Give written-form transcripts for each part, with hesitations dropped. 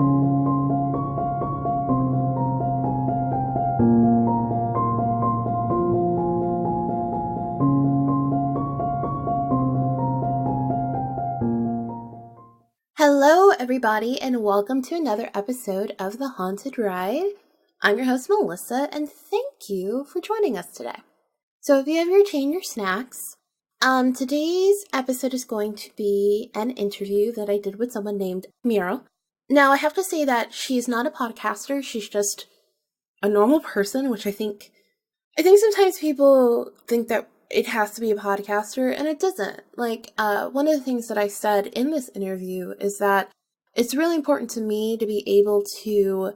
Hello, everybody, and welcome to another episode of The Haunted Ride. I'm your host, Melissa, and thank you for joining us today. So if you have your tea and your snacks, today's episode is going to be an interview that I did with someone named Myrelle. Now, I have to say that she's not a podcaster. She's just a normal person, which I think sometimes people think that it has to be a podcaster, and it doesn't. Like, one of the things that I said in this interview is that it's really important to me to be able to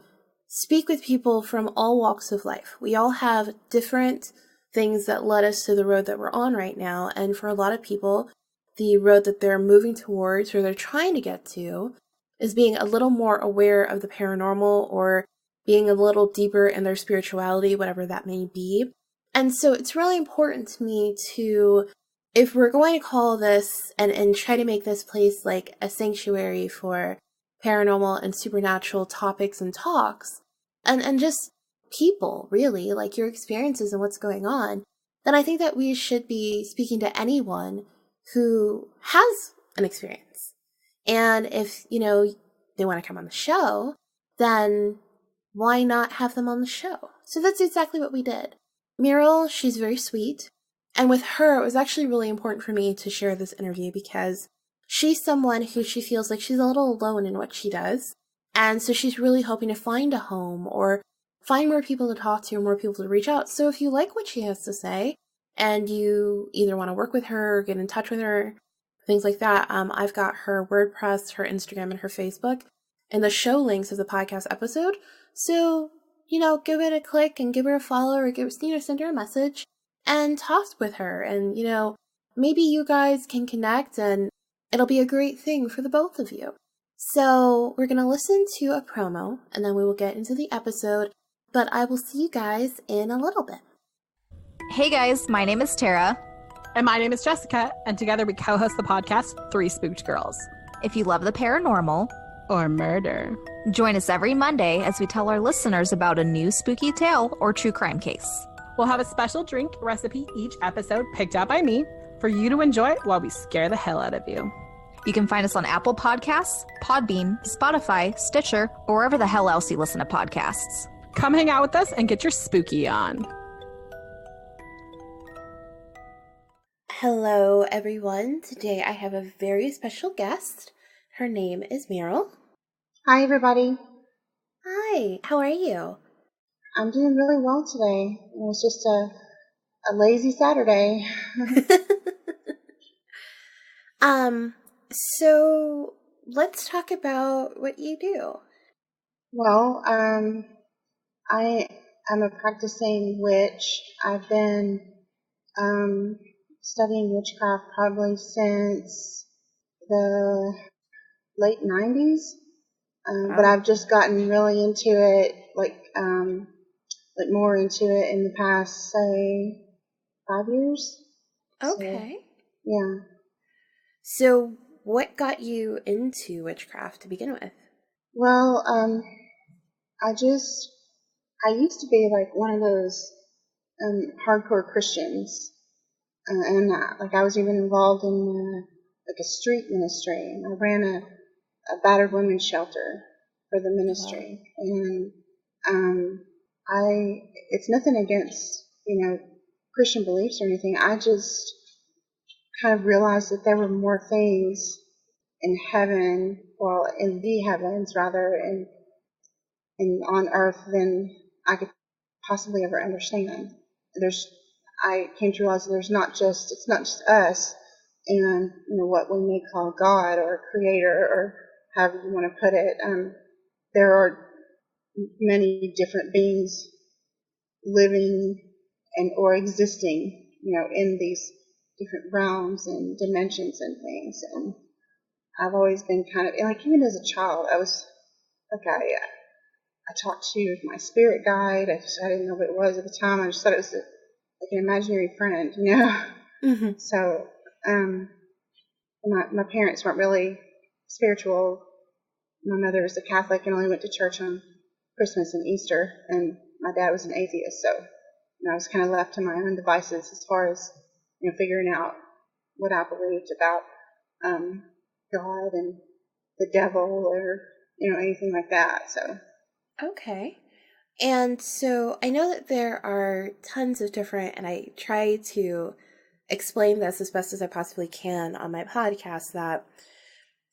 speak with people from all walks of life. We all have different things that led us to the road that we're on right now, and for a lot of people, the road that they're moving towards or they're trying to get to is being a little more aware of the paranormal or being a little deeper in their spirituality, whatever that may be. And so it's really important to me to, if we're going to call this and try to make this place like a sanctuary for paranormal and supernatural topics and talks, and just people, really, like your experiences and what's going on, then I think that we should be speaking to anyone who has an experience. And if, they want to come on the show, then why not have them on the show? So that's exactly what we did. Myrelle, she's very sweet, and with her, it was actually really important for me to share this interview because she's someone who she feels like she's a little alone in what she does, and so she's really hoping to find a home or find more people to talk to or more people to reach out. So if you like what she has to say, and you either want to work with her or get in touch with her, things like that, I've got her WordPress, her Instagram, and her Facebook, and the show links of the podcast episode, so give it a click and give her a follow or send her a message and talk with her. And, maybe you guys can connect and it'll be a great thing for the both of you. So we're going to listen to a promo and then we will get into the episode, but I will see you guys in a little bit. Hey guys, my name is Tara. And my name is Jessica, and together we co-host the podcast, Three Spooked Girls. If you love the paranormal or murder, join us every Monday as we tell our listeners about a new spooky tale or true crime case. We'll have a special drink recipe each episode picked out by me for you to enjoy while we scare the hell out of you. You can find us on Apple Podcasts, Podbean, Spotify, Stitcher, or wherever the hell else you listen to podcasts. Come hang out with us and get your spooky on. Hello, everyone. Today I have a very special guest. Her name is Myrelle. Hi, everybody. Hi, how are you? I'm doing really well today. It was just a lazy Saturday. So let's talk about what you do. Well, I am a practicing witch. I've been studying witchcraft probably since the late 90s. But I've just gotten really into it, like more into it in the past, say, 5 years. Okay. So, yeah. So what got you into witchcraft to begin with? Well, I used to be like one of those hardcore Christians, and I was even involved in like a street ministry, and I ran a battered women's shelter for the ministry. And it's nothing against, Christian beliefs or anything. I just kind of realized that there were more things in heaven, well, in the heavens rather, and on earth than I could possibly ever understand. I came to realize that it's not just us and, what we may call God or Creator or however you want to put it. There are many different beings living or existing, in these different realms and dimensions and things. And I've always been kind of, like, even as a child, I was, like, I talked to my spirit guide. I didn't know what it was at the time. I just thought it was like an imaginary friend, Mm-hmm. So, my parents weren't really spiritual my mother was a Catholic and only went to church on Christmas and Easter, and my dad was an atheist, so I was kind of left to my own devices as far as figuring out what I believed about God and the devil or anything like that. So Okay. And so I know that there are tons of different, and I try to explain this as best as I possibly can on my podcast, that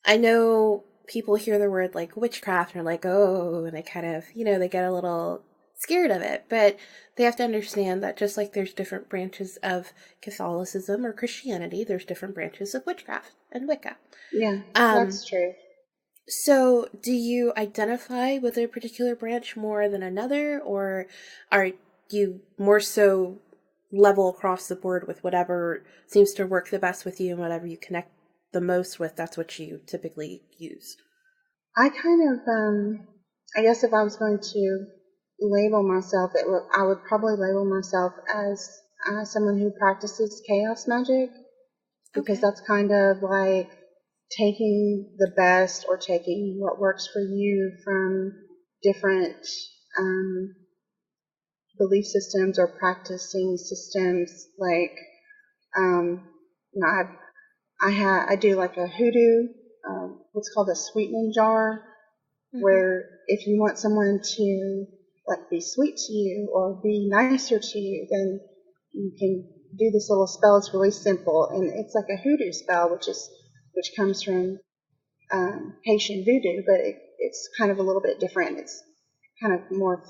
I know people hear the word like witchcraft and are like, oh, and they kind of, they get a little scared of it. But they have to understand that just like there's different branches of Catholicism or Christianity, there's different branches of witchcraft and Wicca. Yeah, that's true. So do you identify with a particular branch more than another, or are you more so level across the board with whatever seems to work the best with you and whatever you connect the most with, that's what you typically use? I kind of, I guess if I was going to label myself, I would probably label myself as someone who practices chaos magic, because that's kind of like taking the best or taking what works for you from different belief systems or practicing systems. Like, I do like a hoodoo, what's called a sweetening jar, where if you want someone to like be sweet to you or be nicer to you, then you can do this little spell. It's really simple, and it's like a hoodoo spell, which comes from Haitian voodoo, but it's kind of a little bit different. It's kind of more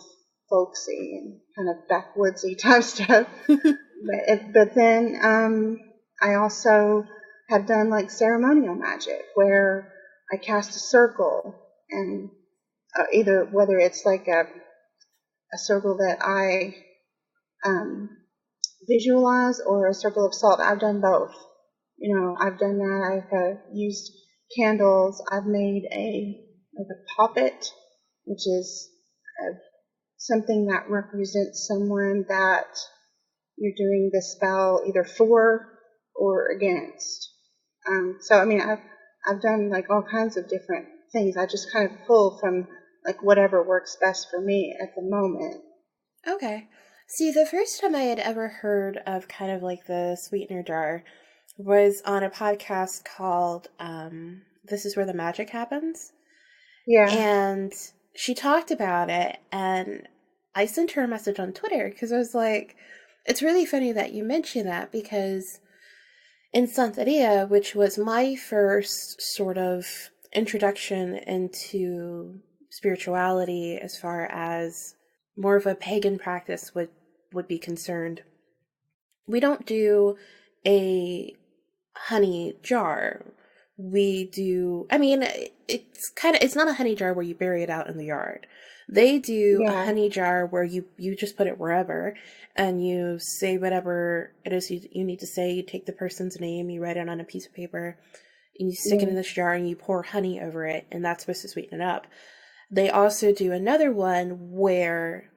folksy and kind of backwoodsy type stuff. but then I also have done like ceremonial magic, where I cast a circle, and whether it's like a circle that I visualize or a circle of salt. I've done both. I've done that. I've used candles. I've made a poppet, which is something that represents someone that you're doing the spell either for or against. So I mean, I've done like all kinds of different things. I just kind of pull from like whatever works best for me at the moment. Okay. See, the first time I had ever heard of kind of like the sweetener jar was on a podcast called This Is Where the Magic Happens. Yeah. And she talked about it, and I sent her a message on Twitter because I was like, it's really funny that you mention that, because in Santeria, which was my first sort of introduction into spirituality as far as more of a pagan practice would be concerned, we don't do a honey jar. We do, I mean, it's not a honey jar where you bury it out in the yard. They do a honey jar where you just put it wherever, and you say whatever it is you need to say. You take the person's name, you write it on a piece of paper, and you stick it in this jar, and you pour honey over it, and that's supposed to sweeten it up. They also do another one where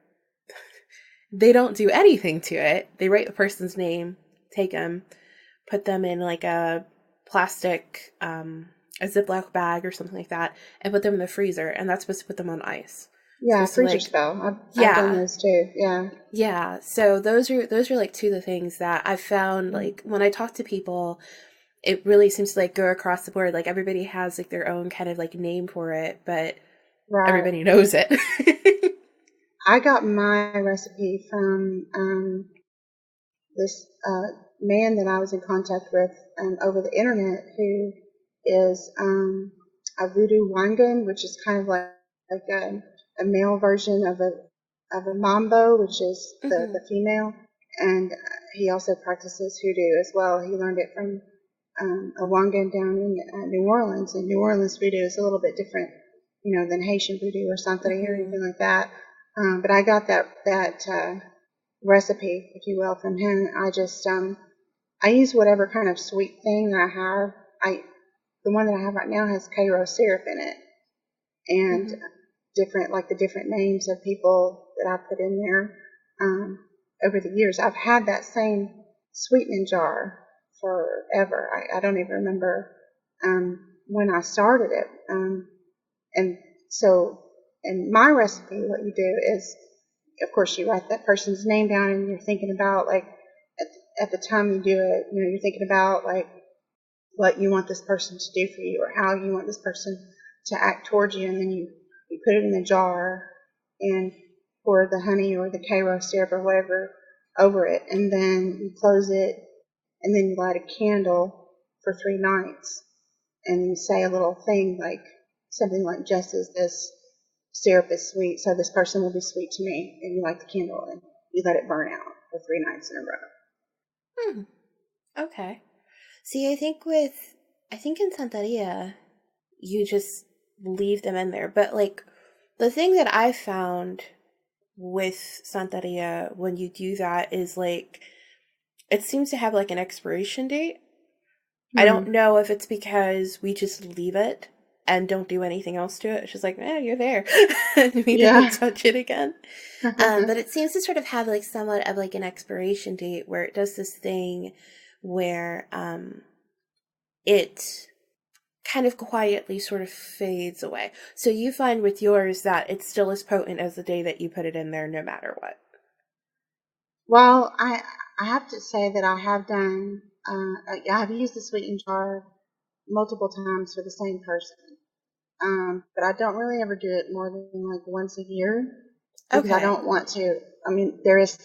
they don't do anything to it. They write the person's name, take them, put them in like a plastic, a Ziploc bag or something like that, and put them in the freezer, and that's supposed to put them on ice. Yeah, freezer spell. I've done those too. Yeah. Yeah. So those are like two of the things that I've found, like when I talk to people, it really seems to like go across the board. Like everybody has like their own kind of like name for it, but everybody knows it. I got my recipe from this man that I was in contact with over the internet, who is a voodoo wangan, which is kind of like a male version of a mambo, which is the female, and he also practices hoodoo as well. He learned it from a wangan down in New Orleans, and New Orleans voodoo is a little bit different, than Haitian voodoo or something or anything like that. But I got that recipe, if you will, from him. I just I use whatever kind of sweet thing that I have. The one that I have right now has Cairo syrup in it, and the different names of people that I put in there over the years. I've had that same sweetening jar forever. I don't even remember when I started it. And so in my recipe, what you do is, of course, you write that person's name down, and you're thinking about, like, at the time you do it, you're thinking about, like, what you want this person to do for you, or how you want this person to act towards you, and then you put it in the jar and pour the honey or the Karo syrup or whatever over it, and then you close it, and then you light a candle for 3 nights, and you say a little thing like something like, just as this syrup is sweet, so this person will be sweet to me, and you light the candle and you let it burn out for 3 nights in a row. Okay. See, I think in Santeria, you just leave them in there. But, like, the thing that I found with Santeria when you do that is, like, it seems to have, like, an expiration date. I don't know if it's because we just leave it and don't do anything else to it. It's just like, you're there. And we don't touch it again. But it seems to sort of have, like, somewhat of, like, an expiration date where it does this thing where it kind of quietly sort of fades away. So you find with yours that it's still as potent as the day that you put it in there, no matter what. Well, I have to say that I have done, I have used the sweetened jar multiple times for the same person. But I don't really ever do it more than like once a year, because I don't want to, there is,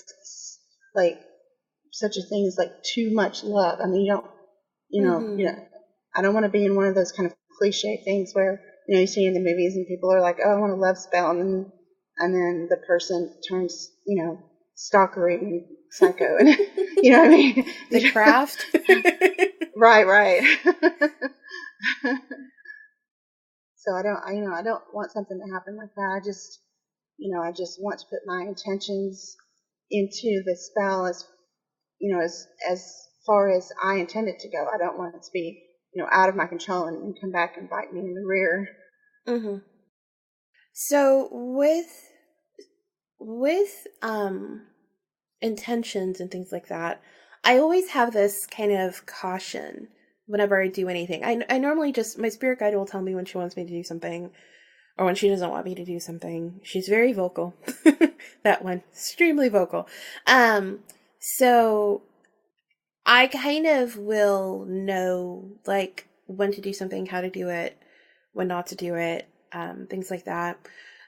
like, such a thing as, like, too much love. You know, I don't want to be in one of those kind of cliche things where, you see in the movies and people are like, oh, I want a love spell, and then the person turns, stalkery and psycho, and you know what I mean? The Craft. Right. So I don't want something to happen like that. I just want to put my intentions into the spell as far as I intend it to go. I don't want it to be, out of my control and come back and bite me in the rear. Mm-hmm. So with intentions and things like that, I always have this kind of caution whenever I do anything. I normally just, my spirit guide will tell me when she wants me to do something or when she doesn't want me to do something. She's very vocal. That one, extremely vocal. So I kind of will know, like, when to do something, how to do it, when not to do it, things like that.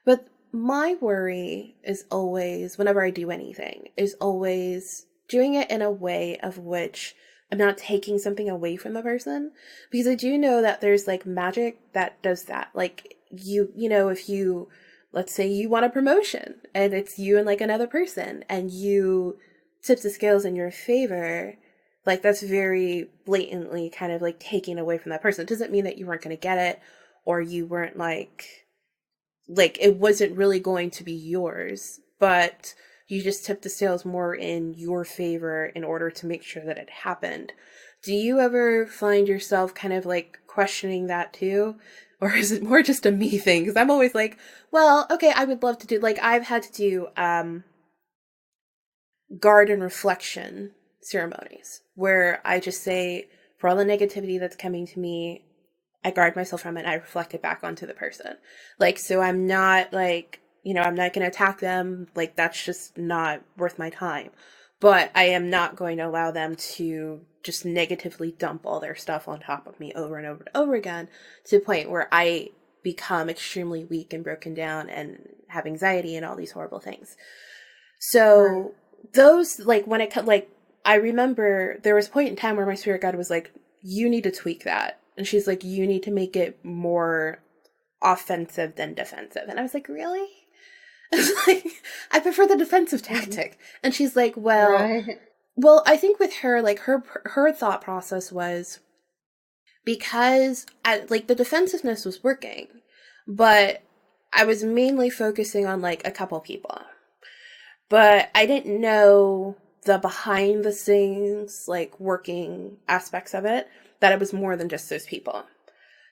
But my worry is always, whenever I do anything, is always doing it in a way of which I'm not taking something away from the person. Because I do know that there's, like, magic that does that. Like, if you, let's say you want a promotion, and it's you and, like, another person, and you tip the scales in your favor, like, that's very blatantly kind of, like, taking away from that person. It doesn't mean that you weren't going to get it, or you weren't, like, it wasn't really going to be yours, but you just tipped the scales more in your favor in order to make sure that it happened. Do you ever find yourself kind of, like, questioning that too? Or is it more just a me thing? Because I'm always like, well, okay, I would love to do, like, I've had to do guard and reflection ceremonies where I just say, for all the negativity that's coming to me, I guard myself from it and I reflect it back onto the person. Like, so I'm not, like, I'm not going to attack them. Like, that's just not worth my time. But I am not going to allow them to just negatively dump all their stuff on top of me over and over and over again, to the point where I become extremely weak and broken down and have anxiety and all these horrible things. So those, like, when it, like, I remember there was a point in time where my spirit guide was like, you need to tweak that. And she's like, you need to make it more offensive than defensive. And I was like, really? I was like, I prefer the defensive tactic. And she's like, well, I think with her, like, her thought process was, because the defensiveness was working, but I was mainly focusing on, like, a couple people. But I didn't know the behind the scenes, like, working aspects of it, that it was more than just those people.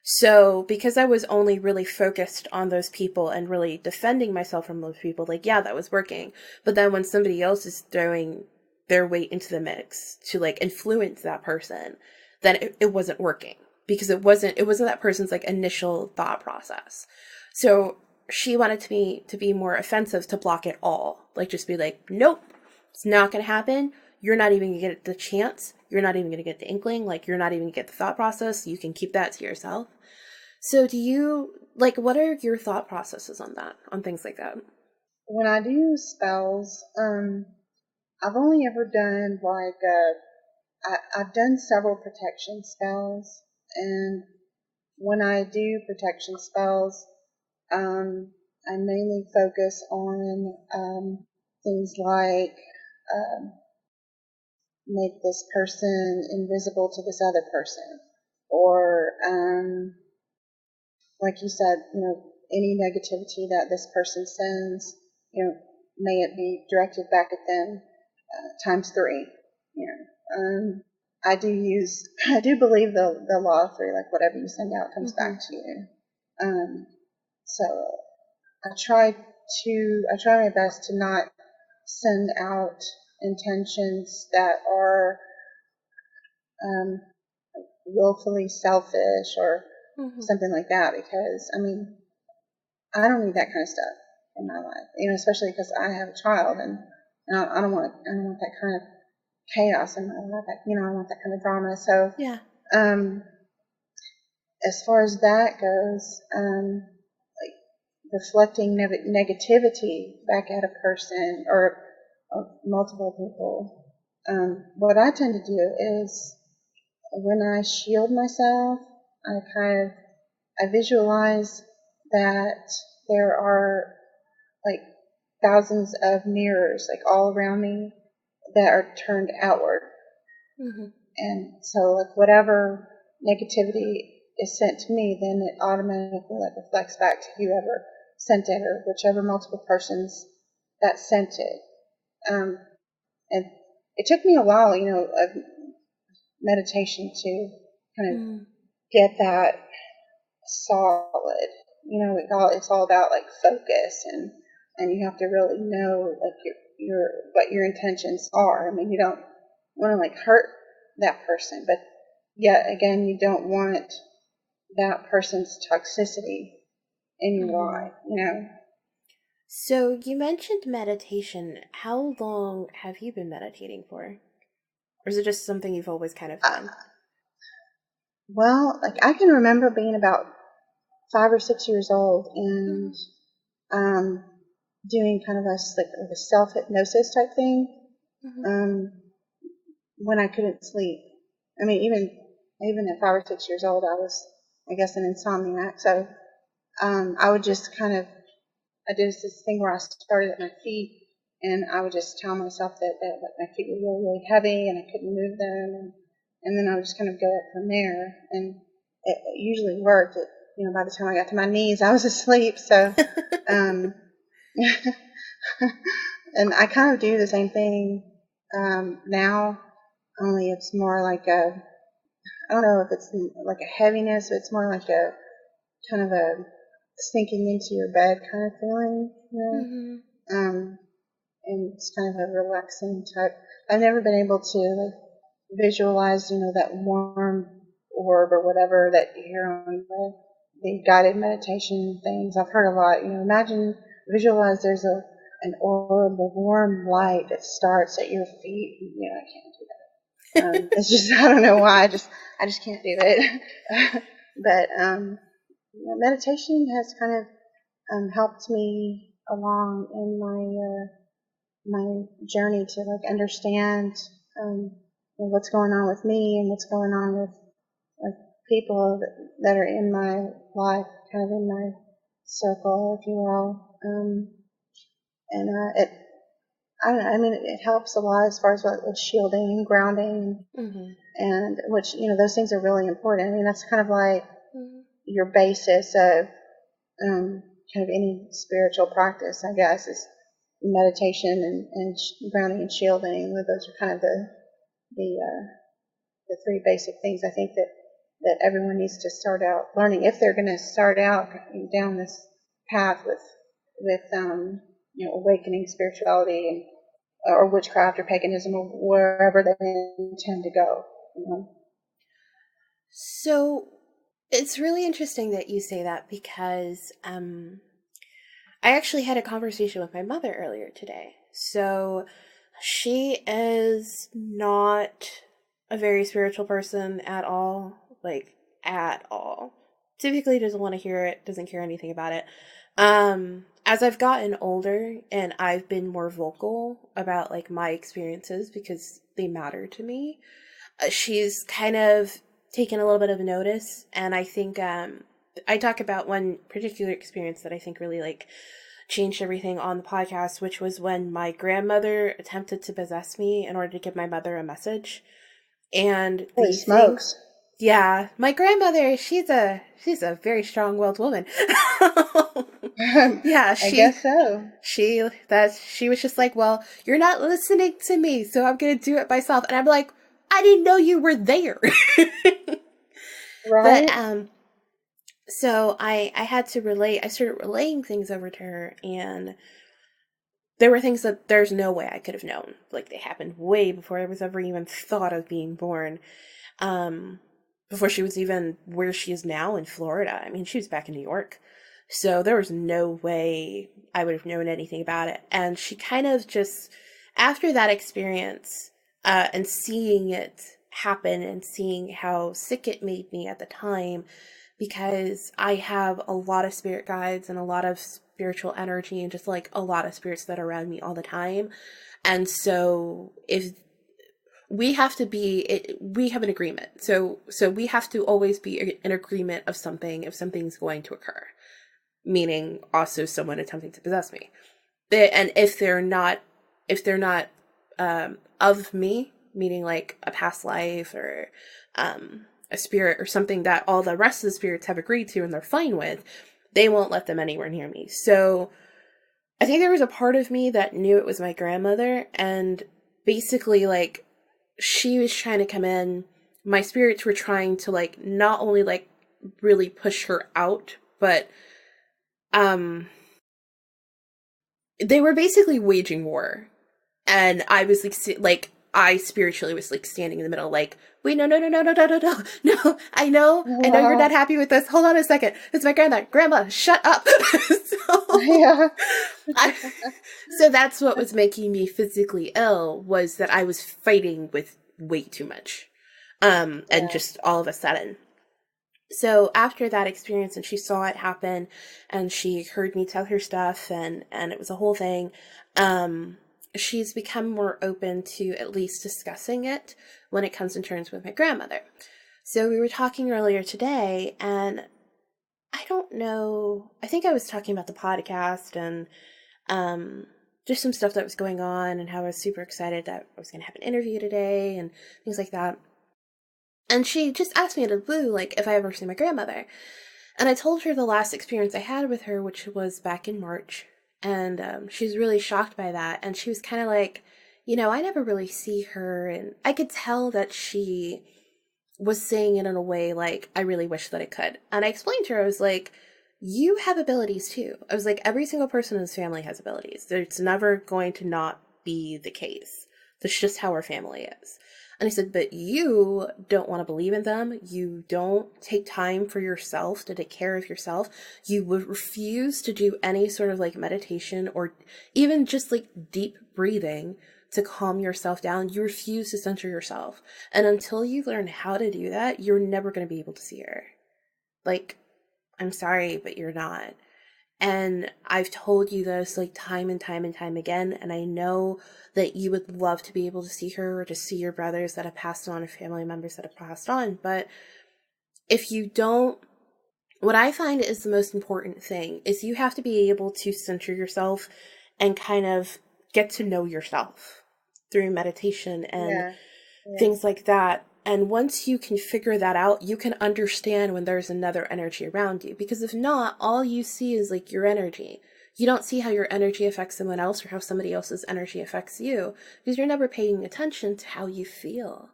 So because I was only really focused on those people and really defending myself from those people, like, yeah, that was working. But then when somebody else is throwing their weight into the mix to, like, influence that person, then it wasn't working. because it wasn't that person's like initial thought process. So she wanted to be more offensive, to block it all. Like, just be like, nope, it's not going to happen. You're not even going to get the chance. You're not even going to get the inkling. Like, you're not even going to get the thought process. You can keep that to yourself. So do you, like, what are your thought processes on that, on things like that? When I do spells, I've only ever done I've done several protection spells, and when I do protection spells, I mainly focus on things like make this person invisible to this other person, or like you said, any negativity that this person sends, may it be directed back at them times three. I do believe the law of three, like whatever you send out comes back to you. So I try my best to not send out intentions that are willfully selfish or something like that, because I don't need that kind of stuff in my life, especially because I have a child, and I don't want that kind of chaos in my life. I want that kind of drama. So yeah. As far as that goes, like reflecting negativity back at a person or multiple people, what I tend to do is when I shield myself, I visualize that there are like thousands of mirrors like all around me that are turned outward. And so like whatever negativity is sent to me, then it automatically like reflects back to whoever sent it, or whichever multiple persons that sent it. And it took me a while, of meditation to kind of get that solid. It's all about like focus, and you have to really know like your what your intentions are. You don't want to like hurt that person, but yet again, you don't want that person's toxicity in your life. So you mentioned meditation. How long have you been meditating for? Or is it just something you've always kind of done? Well, like I can remember being about 5 or 6 years old and doing kind of a self-hypnosis type thing when I couldn't sleep. Even at 5 or 6 years old, I was, I guess, an insomniac. So I would just I did this thing where I started at my feet, and I would just tell myself that my feet were really, really heavy and I couldn't move them, and then I would just kind of go up from there, and it usually worked. By the time I got to my knees, I was asleep. So, and I kind of do the same thing now, only it's more like I don't know if it's like a heaviness, but it's more like a kind of a sinking into your bed kind of feeling, and it's kind of a relaxing type. I've never been able to like visualize, that warm orb or whatever that you hear on the guided meditation things. I've heard a lot. Visualize there's an orb of warm light that starts at your feet. I can't do that. It's just I don't know why. I just can't do it. But meditation has kind of helped me along in my journey to like understand what's going on with me and what's going on with like people that are in my life, kind of in my circle, if you will. It helps a lot as far as with shielding and grounding, and which those things are really important. That's kind of like your basis of kind of any spiritual practice, I guess, is meditation and grounding and shielding. Those are kind of the three basic things I think that everyone needs to start out learning if they're going to start out down this path with awakening spirituality and or witchcraft or paganism or wherever they intend to go. So it's really interesting that you say that because I actually had a conversation with my mother earlier today. So she is not a very spiritual person at all, like at all. Typically doesn't want to hear it, doesn't care anything about it. As I've gotten older and I've been more vocal about like my experiences because they matter to me, she's kind of taken a little bit of notice, and I think I talk about one particular experience that I think really like changed everything on the podcast, which was when my grandmother attempted to possess me in order to give my mother a message. And Holy the smokes. yeah, my grandmother, she's a very strong-willed woman. Yeah, I guess so. she was just like, well, you're not listening to me, so I'm gonna do it myself. And I'm like, I didn't know you were there. Right? But so I had to relay. I started relaying things over to her, and there were things that there's no way I could have known. Like, they happened way before I was ever even thought of being born. Before she was even where she is now in Florida. I mean, she was back in New York. So there was no way I would have known anything about it. And she kind of just, after that experience, and seeing it happen and seeing how sick it made me at the time, because I have a lot of spirit guides and a lot of spiritual energy and just like a lot of spirits that are around me all the time. And so if we have to be, we have an agreement. So we have to always be in agreement of something if something's going to occur, meaning also someone attempting to possess me. And if they're not of me, meaning like a past life or a spirit or something that all the rest of the spirits have agreed to and they're fine with, they won't let them anywhere near me. So I think there was a part of me that knew it was my grandmother, and basically like she was trying to come in. My spirits were trying to like not only like really push her out, but they were basically waging war. And I was like I spiritually was like standing in the middle, like, wait, no, I know you're not happy with this. Hold on a second. It's my grandma, shut up. Yeah. So that's what was making me physically ill, was that I was fighting with way too much. And just all of a sudden. So after that experience, and she saw it happen, and she heard me tell her stuff, and it was a whole thing, she's become more open to at least discussing it when it comes in terms with my grandmother. So we were talking earlier today, and I don't know, I think I was talking about the podcast and just some stuff that was going on, and how I was super excited that I was going to have an interview today and things like that. And she just asked me out of the blue, like, if I ever seen my grandmother. And I told her the last experience I had with her, which was back in March. And she was really shocked by that. And she was kind of like, I never really see her. And I could tell that she was saying it in a way like, I really wish that I could. And I explained to her, I was like, you have abilities too. I was like, every single person in this family has abilities. It's never going to not be the case. That's just how our family is. And I said, but you don't want to believe in them. You don't take time for yourself to take care of yourself. You would refuse to do any sort of like meditation or even just like deep breathing to calm yourself down. You refuse to center yourself. And until you learn how to do that, you're never going to be able to see her. Like, I'm sorry, but you're not. And I've told you this like time and time and time again, and I know that you would love to be able to see her or to see your brothers that have passed on or family members that have passed on. But if you don't, what I find is the most important thing is you have to be able to center yourself and kind of get to know yourself through meditation and things like that. And once you can figure that out, you can understand when there's another energy around you. Because if not, all you see is like your energy. You don't see how your energy affects someone else or how somebody else's energy affects you, because you're never paying attention to how you feel.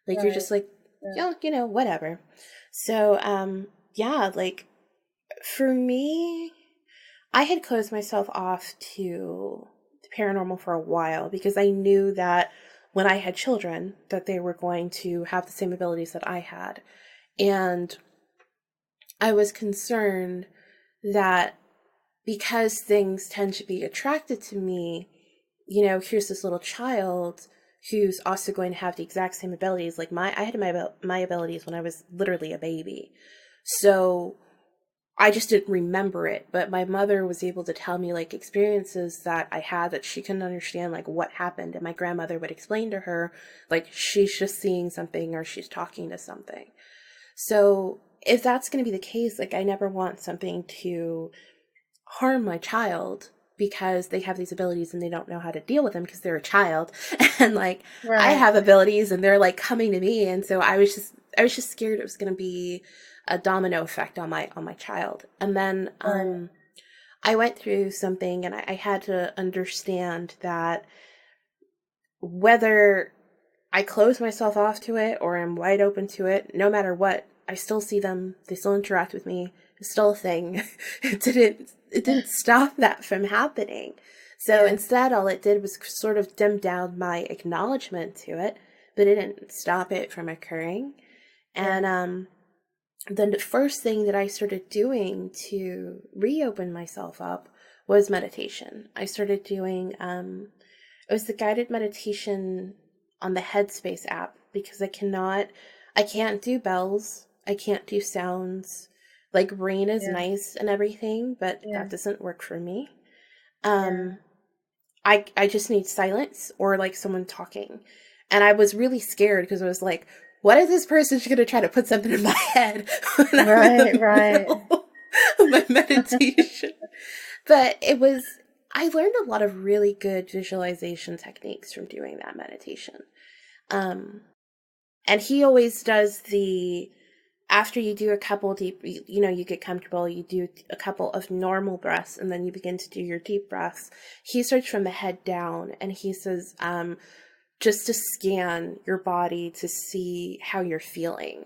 Like, you're just like, whatever. So, like, for me, I had closed myself off to the paranormal for a while because I knew that when I had children, that they were going to have the same abilities that I had. And I was concerned that because things tend to be attracted to me, you know, here's this little child who's also going to have the exact same abilities. Like I had my abilities when I was literally a baby. So I just didn't remember it, but my mother was able to tell me like experiences that I had that she couldn't understand, like what happened. And my grandmother would explain to her, like, she's just seeing something or she's talking to something. So if that's going to be the case, like, I never want something to harm my child because they have these abilities and they don't know how to deal with them because they're a child. And like, I have abilities and they're like coming to me. And so I was just scared it was going to be a domino effect on my child. And then I went through something and I had to understand that whether I close myself off to it or I'm wide open to it, no matter what, I still see them. They still interact with me. It's still a thing. It didn't stop that from happening. So instead, all it did was sort of dim down my acknowledgement to it, but it didn't stop it from occurring. And then the first thing that I started doing to reopen myself up was meditation. I started doing, it was the guided meditation on the Headspace app because I can't do bells. I can't do sounds. Like rain is nice and everything, but that doesn't work for me. I just need silence or like someone talking. And I was really scared because I was like, what if this person's going to try to put something in my head when I'm in the middle of my meditation? But I learned a lot of really good visualization techniques from doing that meditation. And he always does after you do a couple deep, you know, you get comfortable, you do a couple of normal breaths, and then you begin to do your deep breaths. He starts from the head down, and he says, just to scan your body to see how you're feeling.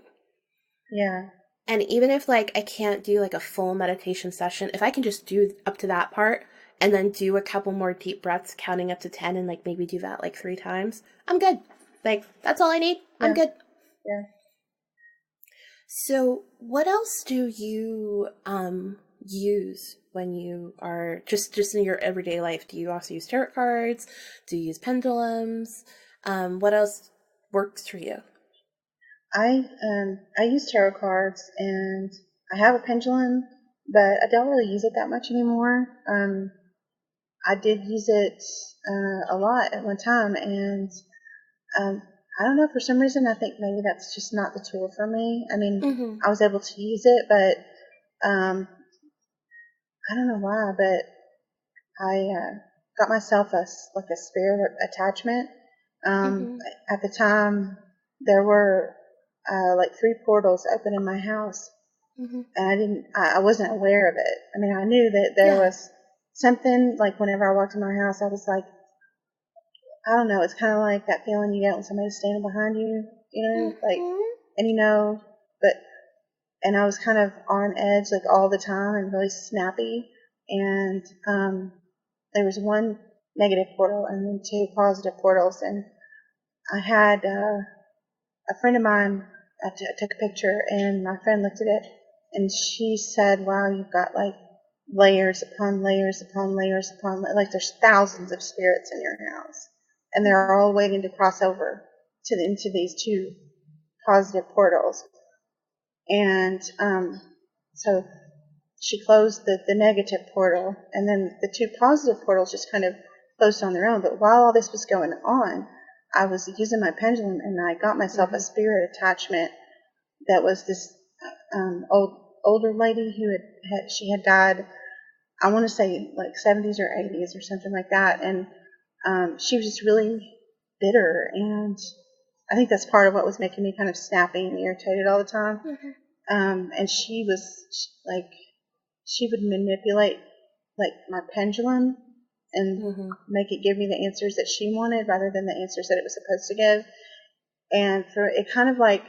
Yeah. And even if like I can't do like a full meditation session, if I can just do up to that part and then do a couple more deep breaths counting up to 10 and like maybe do that like 3 times, I'm good. Like that's all I need. I'm good. Yeah. So what else do you use when you are just in your everyday life? Do you also use tarot cards? Do you use pendulums? What else works for you? I use tarot cards and I have a pendulum, but I don't really use it that much anymore. I did use it a lot at one time, and I don't know, for some reason I think maybe that's just not the tool for me. I mean, I was able to use it, but I don't know why, but I got myself a spirit attachment. At the time, there were like 3 portals open in my house, and I wasn't aware of it. I mean, I knew that there was something, like whenever I walked in my house, I was like, I don't know, it's kind of like that feeling you get when somebody's standing behind you, you know, like, and you know, and I was kind of on edge like all the time and really snappy, and there was 1 negative portal and then 2 positive portals, and I had a friend of mine, I took a picture, and my friend looked at it, and she said, wow, you've got like layers upon layers upon layers upon, like there's thousands of spirits in your house, and they're all waiting to cross over into these 2 positive portals. And so she closed the negative portal, and then the 2 positive portals just kind of closed on their own. But while all this was going on, I was using my pendulum, and I got myself a spirit attachment that was this older lady who she had died, I want to say like 70s or 80s or something like that, and she was just really bitter, and I think that's part of what was making me kind of snappy and irritated all the time. And she was like, she would manipulate like my pendulum and make it give me the answers that she wanted rather than the answers that it was supposed to give. And for it kind of like,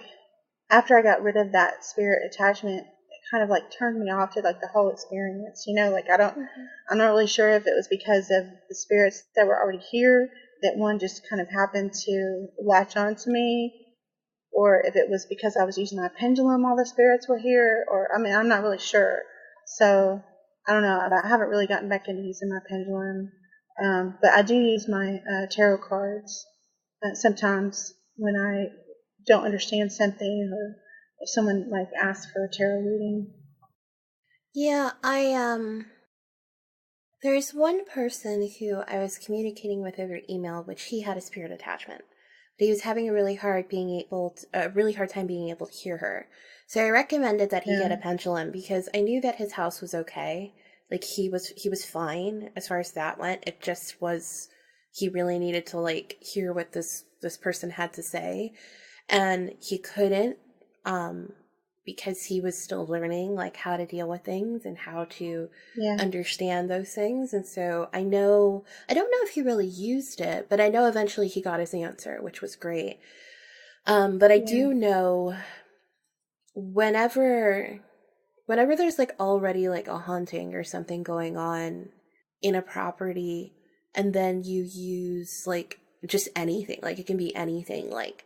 after I got rid of that spirit attachment, it kind of like turned me off to like the whole experience, you know, like I'm not really sure if it was because of the spirits that were already here that one just kind of happened to latch on to me, or if it was because I was using my pendulum, all the spirits were here, or, I mean, I'm not really sure. So, I don't know. I haven't really gotten back into using my pendulum. But I do use my tarot cards sometimes when I don't understand something, or if someone like asks for a tarot reading. Yeah, there's one person who I was communicating with over email, which he had a spirit attachment. But he was having a really hard time being able to hear her. So I recommended that he get a pendulum because I knew that his house was okay. Like he was fine as far as that went. It just was, he really needed to like hear what this person had to say, and he couldn't, because he was still learning like how to deal with things and how to understand those things. And so I don't know if he really used it, but I know eventually he got his answer, which was great. But I do know whenever there's like already like a haunting or something going on in a property, and then you use like just anything, like it can be anything, like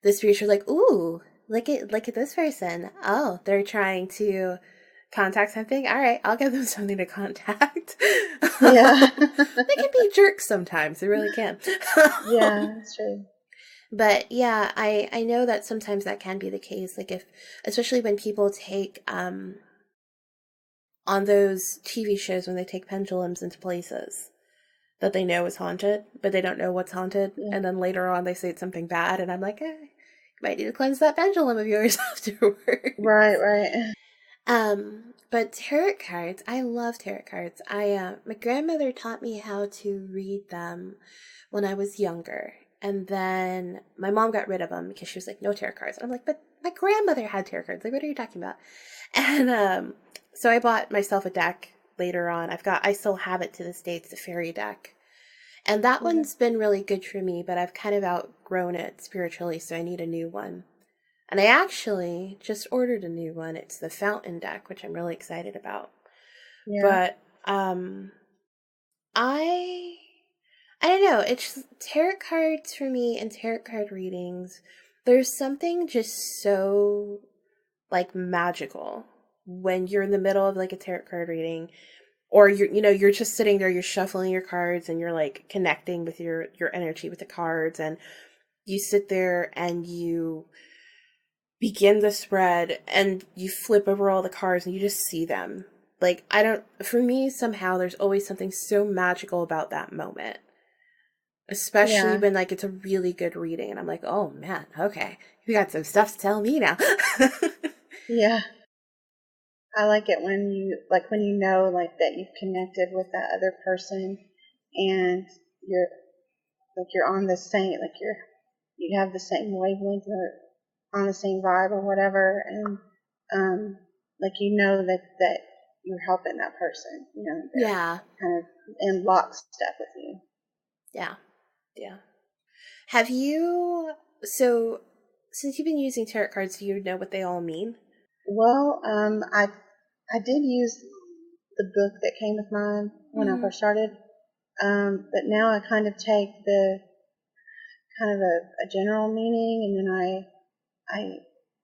the spirits are like, ooh, look at this person. Oh, they're trying to contact something. All right, I'll give them something to contact. Yeah. They can be jerks sometimes. They really can. Yeah, that's true. But yeah, I know that sometimes that can be the case. Like especially when people take on those TV shows, when they take pendulums into places that they know is haunted, but they don't know what's haunted, and then later on they say it's something bad, and I'm like, you might need to cleanse that pendulum of yours afterwards. Right. But tarot cards, I love tarot cards. My grandmother taught me how to read them when I was younger, and then my mom got rid of them because she was like, no tarot cards. And I'm like, but my grandmother had tarot cards. Like, what are you talking about? And so I bought myself a deck later on. I still have it to this day. It's the fairy deck. And that one's been really good for me, but I've kind of outgrown it spiritually, so I need a new one. And I actually just ordered a new one. It's the fountain deck, which I'm really excited about. Yeah. But I don't know. It's tarot cards for me, and tarot card readings. There's something just so like magical when you're in the middle of like a tarot card reading, or you're just sitting there, you're shuffling your cards and you're like connecting with your energy with the cards, and you sit there and you begin the spread and you flip over all the cards and you just see them. Like, for me, somehow there's always something so magical about that moment. Especially when like it's a really good reading and I'm like, oh man, okay, you got some stuff to tell me now. Yeah. I like it when you know like that you've connected with that other person, and you're on the same, like you have the same wavelength or on the same vibe or whatever, and like that you're helping that person, kind of in lockstep with you. Yeah. Have you, so since you've been using tarot cards, do you know what they all mean? Well, I did use the book that came with mine when I first started, but now I kind of take the kind of a general meaning, and then I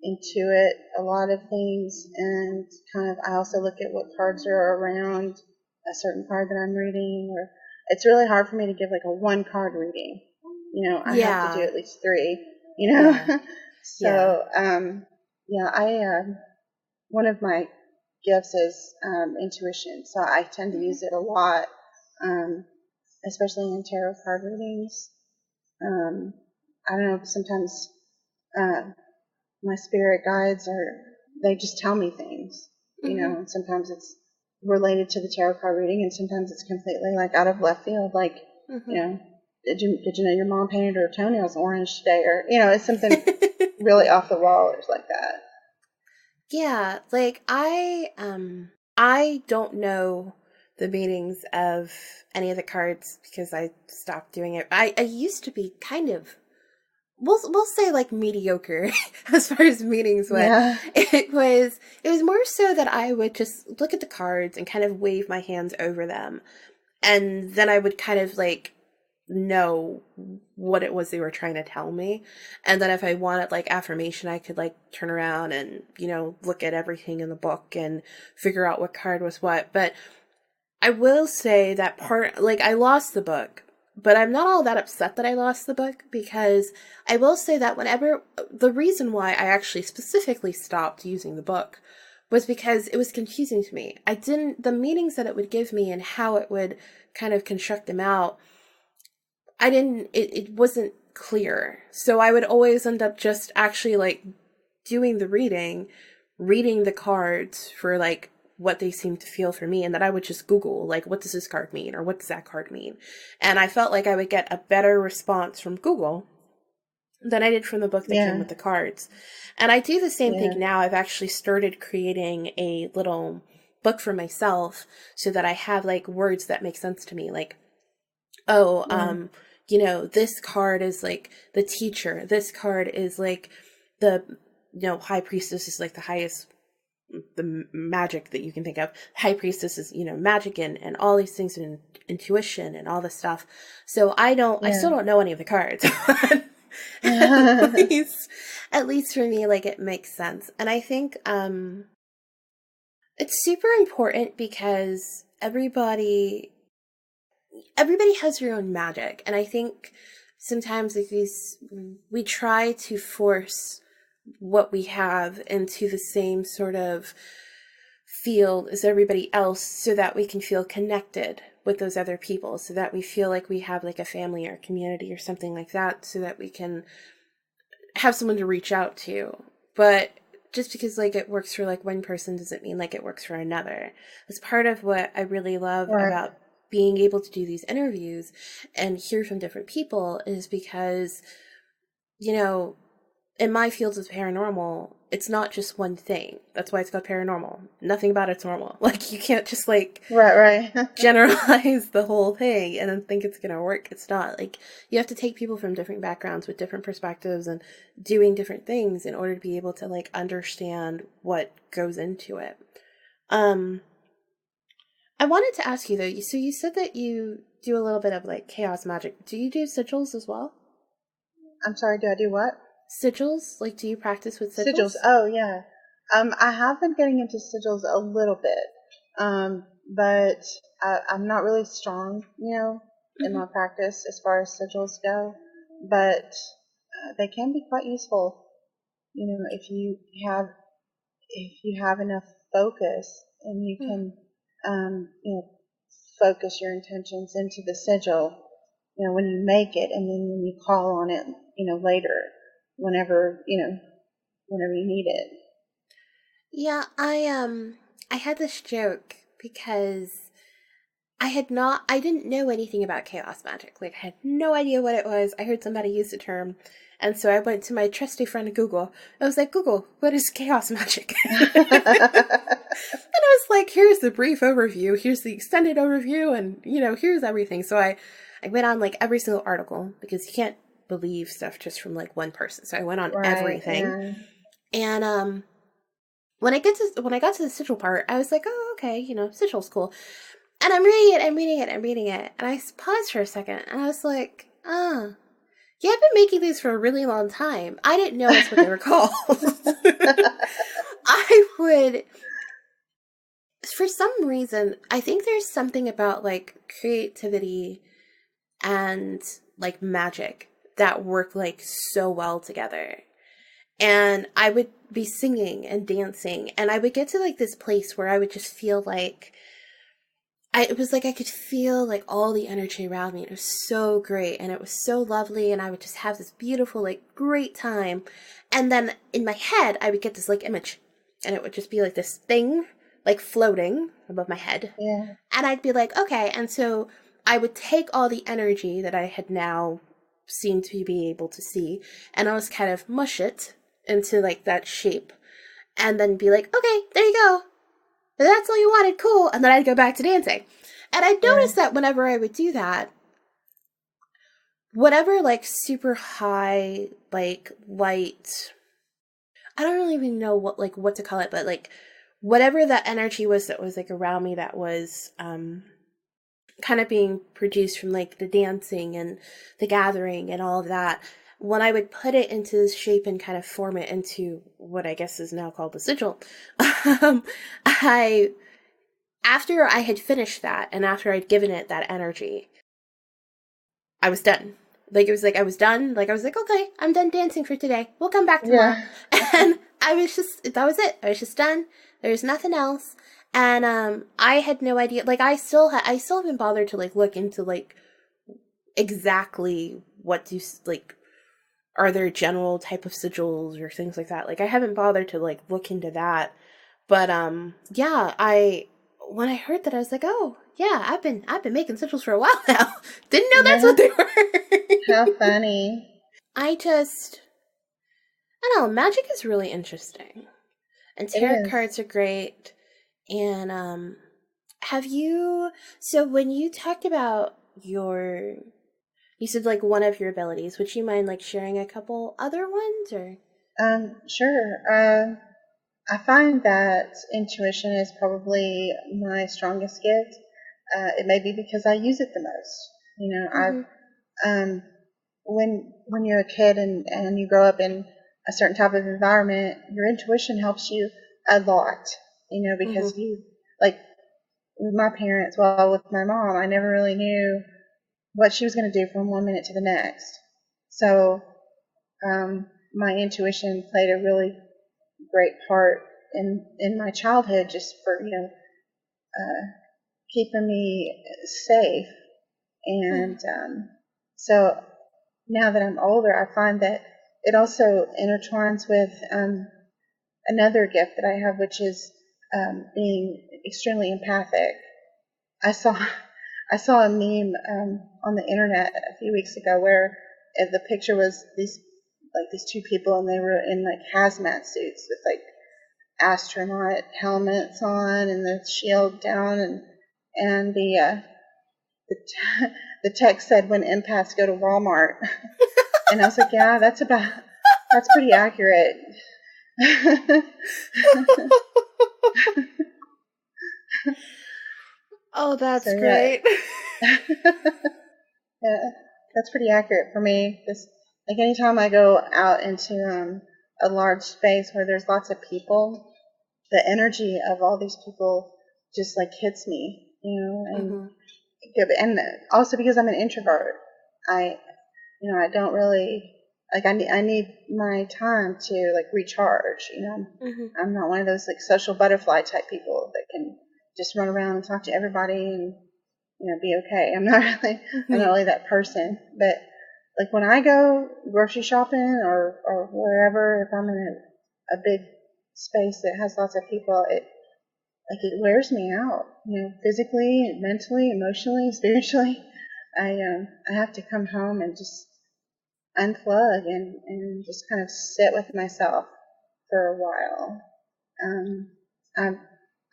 intuit a lot of things, and kind of I also look at what cards are around a certain card that I'm reading. Or it's really hard for me to give like a one card reading. I have to do at least 3. So one of my gifts is intuition, so I tend to use it a lot, especially in tarot card readings. I don't know, sometimes my spirit guides they just tell me things, and sometimes it's related to the tarot card reading, and sometimes it's completely like out of left field, like, did you know your mom painted her toenails orange today, or it's something really off the wall or like that. Yeah, like I don't know the meanings of any of the cards because I stopped doing it. I used to be kind of, we'll say like mediocre as far as meanings went. Yeah. It was more so that I would just look at the cards and kind of wave my hands over them, and then I would kind of like know what it was they were trying to tell me. And then if I wanted like affirmation, I could like turn around and, you know, look at everything in the book and figure out what card was what. But I will say that like I lost the book, but I'm not all that upset that I lost the book, because I will say that the reason why I actually specifically stopped using the book was because it was confusing to me. The meanings that it would give me and how it would kind of construct them out, it wasn't clear. So I would always end up just actually like doing the reading the cards for like what they seem to feel for me, and then I would just Google like, what does this card mean, or what does that card mean? And I felt like I would get a better response from Google than I did from the book that came with the cards. And I do the same thing now. I've actually started creating a little book for myself so that I have like words that make sense to me, like, you know, this card is like the teacher, this card is like the, you know, high priestess is like the highest, the magic that you can think of. High priestess is, you know, magic and all these things, and intuition and all this stuff. So I still don't know any of the cards. at least for me, like, it makes sense. And I think it's super important because everybody has their own magic. And I think sometimes we try to force what we have into the same sort of field as everybody else so that we can feel connected with those other people, so that we feel like we have like a family or a community or something like that, so that we can have someone to reach out to. But just because like it works for like one person doesn't mean like it works for another. It's part of what I really love about being able to do these interviews and hear from different people, is because, you know, in my fields of paranormal, it's not just one thing. That's why it's called paranormal. Nothing about it's normal. Like, you can't just like generalize the whole thing and then think it's gonna work. It's not. Like, you have to take people from different backgrounds with different perspectives and doing different things in order to be able to like understand what goes into it. I wanted to ask you though, so you said that you do a little bit of like chaos magic. Do you do sigils as well? I'm sorry, do I do what? Sigils? Like, do you practice with sigils? Sigils, oh yeah. I have been getting into sigils a little bit, but I'm not really strong, you know, in my practice as far as sigils go. But they can be quite useful, you know, if you have enough focus, and you can, you know, focus your intentions into the sigil, you know, when you make it, and then when you call on it, you know, later, whenever you need it. Yeah, I had this joke because I didn't know anything about chaos magic. Like, I had no idea what it was. I heard somebody use the term, and so I went to my trusty friend Google. I was like, Google, what is chaos magic? And I was like, here's the brief overview, here's the extended overview, and, you know, here's everything. So I went on like every single article, because you can't believe stuff just from like one person. So I went on everything. Yeah. And when I got to the sigil part, I was like, oh, okay, you know, sigil's cool. And I'm reading it. And I paused for a second, and I was like, yeah, I've been making these for a really long time. I didn't know that's what they were called. For some reason, I think there's something about like creativity and like magic that work like so well together. And I would be singing and dancing, and I would get to like this place where I would just feel like it was like I could feel like all the energy around me. It was so great, and it was so lovely, and I would just have this beautiful, like, great time. And then in my head, I would get this like image, and it would just be like this thing like floating above my head. Yeah. And I'd be like, okay. And so I would take all the energy that I had now seemed to be able to see, and I was kind of mush it into like that shape, and then be like, okay, there you go. That's all you wanted, cool. And then I'd go back to dancing. And I noticed that whenever I would do that, whatever like super high, like light, I don't really even know what to call it, but like whatever that energy was that was like around me that was kind of being produced from like the dancing and the gathering and all of that, when I would put it into this shape and kind of form it into what I guess is now called the sigil, I, after I had finished that and after I'd given it that energy, I was done. Like, it was like I was done. Like, I was like, okay, I'm done dancing for today. We'll come back tomorrow. Yeah. And I was just, that was it. I was just done. There was nothing else. And I had no idea. Like, I still haven't bothered to like look into like exactly what do like, are there general type of sigils or things like that. Like, I haven't bothered to like look into that. But yeah, when I heard that, I was like, oh yeah, I've been making sigils for a while now. Didn't know that's what they were. How funny. I don't know, magic is really interesting. And tarot cards are great. And so when you talked about you said like one of your abilities, would you mind like sharing a couple other ones or? Sure. I find that intuition is probably my strongest gift. It may be because I use it the most. You know, I've when you're a kid and you grow up in a certain type of environment, your intuition helps you a lot. You know, because you like with my parents, well, with my mom, I never really knew what she was going to do from one minute to the next. So my intuition played a really great part in my childhood, just for keeping me safe. And so now that I'm older, I find that it also intertwines with another gift that I have, which is being extremely empathic. I saw a meme on the internet a few weeks ago where the picture was these two people, and they were in like hazmat suits with like astronaut helmets on and the shield down, and the text said, "When empaths go to Walmart." And I was like, yeah, that's pretty accurate. Oh, that's great. Yeah, that's pretty accurate for me. Like anytime I go out into a large space where there's lots of people, the energy of all these people just like hits me, and also because I'm an introvert, I don't really like. I need my time to like recharge. I'm not one of those like social butterfly type people that can just run around and talk to everybody and be okay. I'm not really that person. But like when I go grocery shopping or wherever, if I'm in a big space that has lots of people, it wears me out. Physically, mentally, emotionally, spiritually. I have to come home and just unplug and just kind of sit with myself for a while.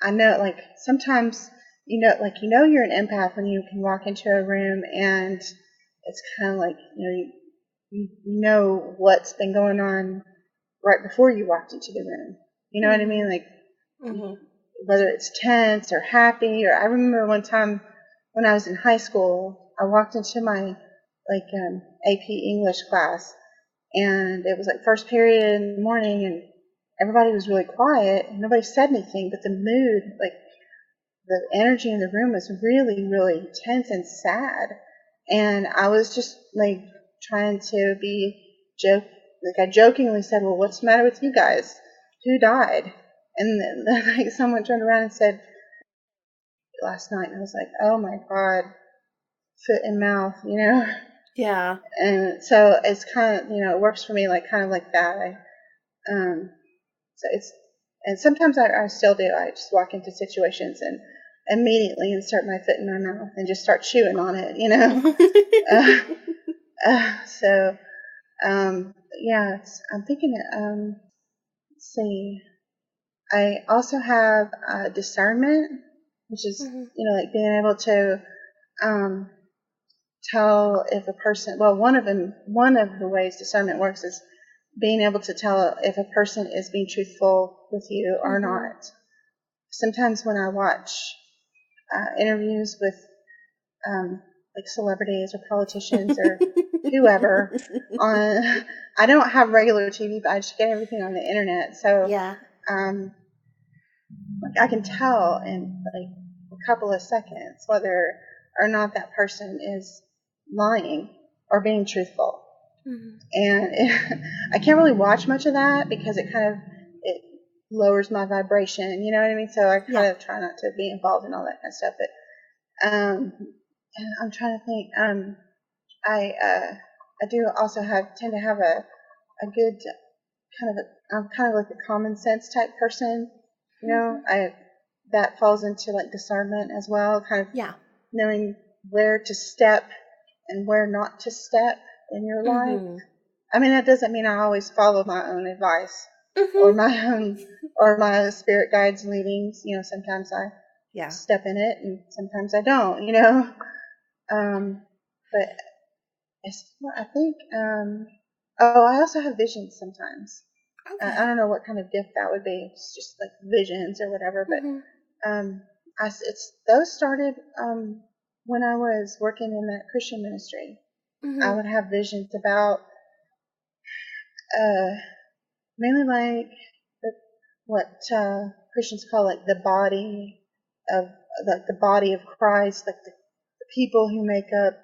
I know, like sometimes you're an empath when you can walk into a room and it's kind of like you know what's been going on right before you walked into the room. You know what I mean? Like whether it's tense or happy. Or I remember one time when I was in high school, I walked into my AP English class, and it was like first period in the morning, and everybody was really quiet and nobody said anything, but the mood, like the energy in the room was really, really tense and sad. And I was just like trying to I jokingly said, "Well, what's the matter with you guys? Who died?" And then like someone turned around and said, "Last night." And I was like, "Oh my God, foot and mouth," Yeah. And so it's kind of, it works for me kind of like that. So and sometimes I still do. I just walk into situations and immediately insert my foot in my mouth and just start chewing on it, So, yeah, I'm thinking, let's see. I also have discernment, which is, like being able to tell if a person, well, one of the ways discernment works is being able to tell if a person is being truthful with you or not. Sometimes when I watch interviews with like celebrities or politicians or whoever on. I don't have regular TV, but I just get everything on the internet. So Yeah. like I can tell in like a couple of seconds whether or not that person is lying or being truthful. Mm-hmm. And I can't really watch much of that because it lowers my vibration. You know what I mean? So I kind of try not to be involved in all that kind of stuff. But and I'm trying to think. I do also tend to have a good I'm kind of like a common sense type person. You know, that falls into like discernment as well, kind of knowing where to step and where not to step in your life. I mean, that doesn't mean I always follow my own advice or my spirit guides' leadings. You know, sometimes I step in it and sometimes I don't. You know, but I think. I also have visions sometimes. Okay. I don't know what kind of gift that would be. It's just like visions or whatever. But those started when I was working in that Christian ministry. I would have visions about mainly like what Christians call like the body of the body of Christ, like the people who make up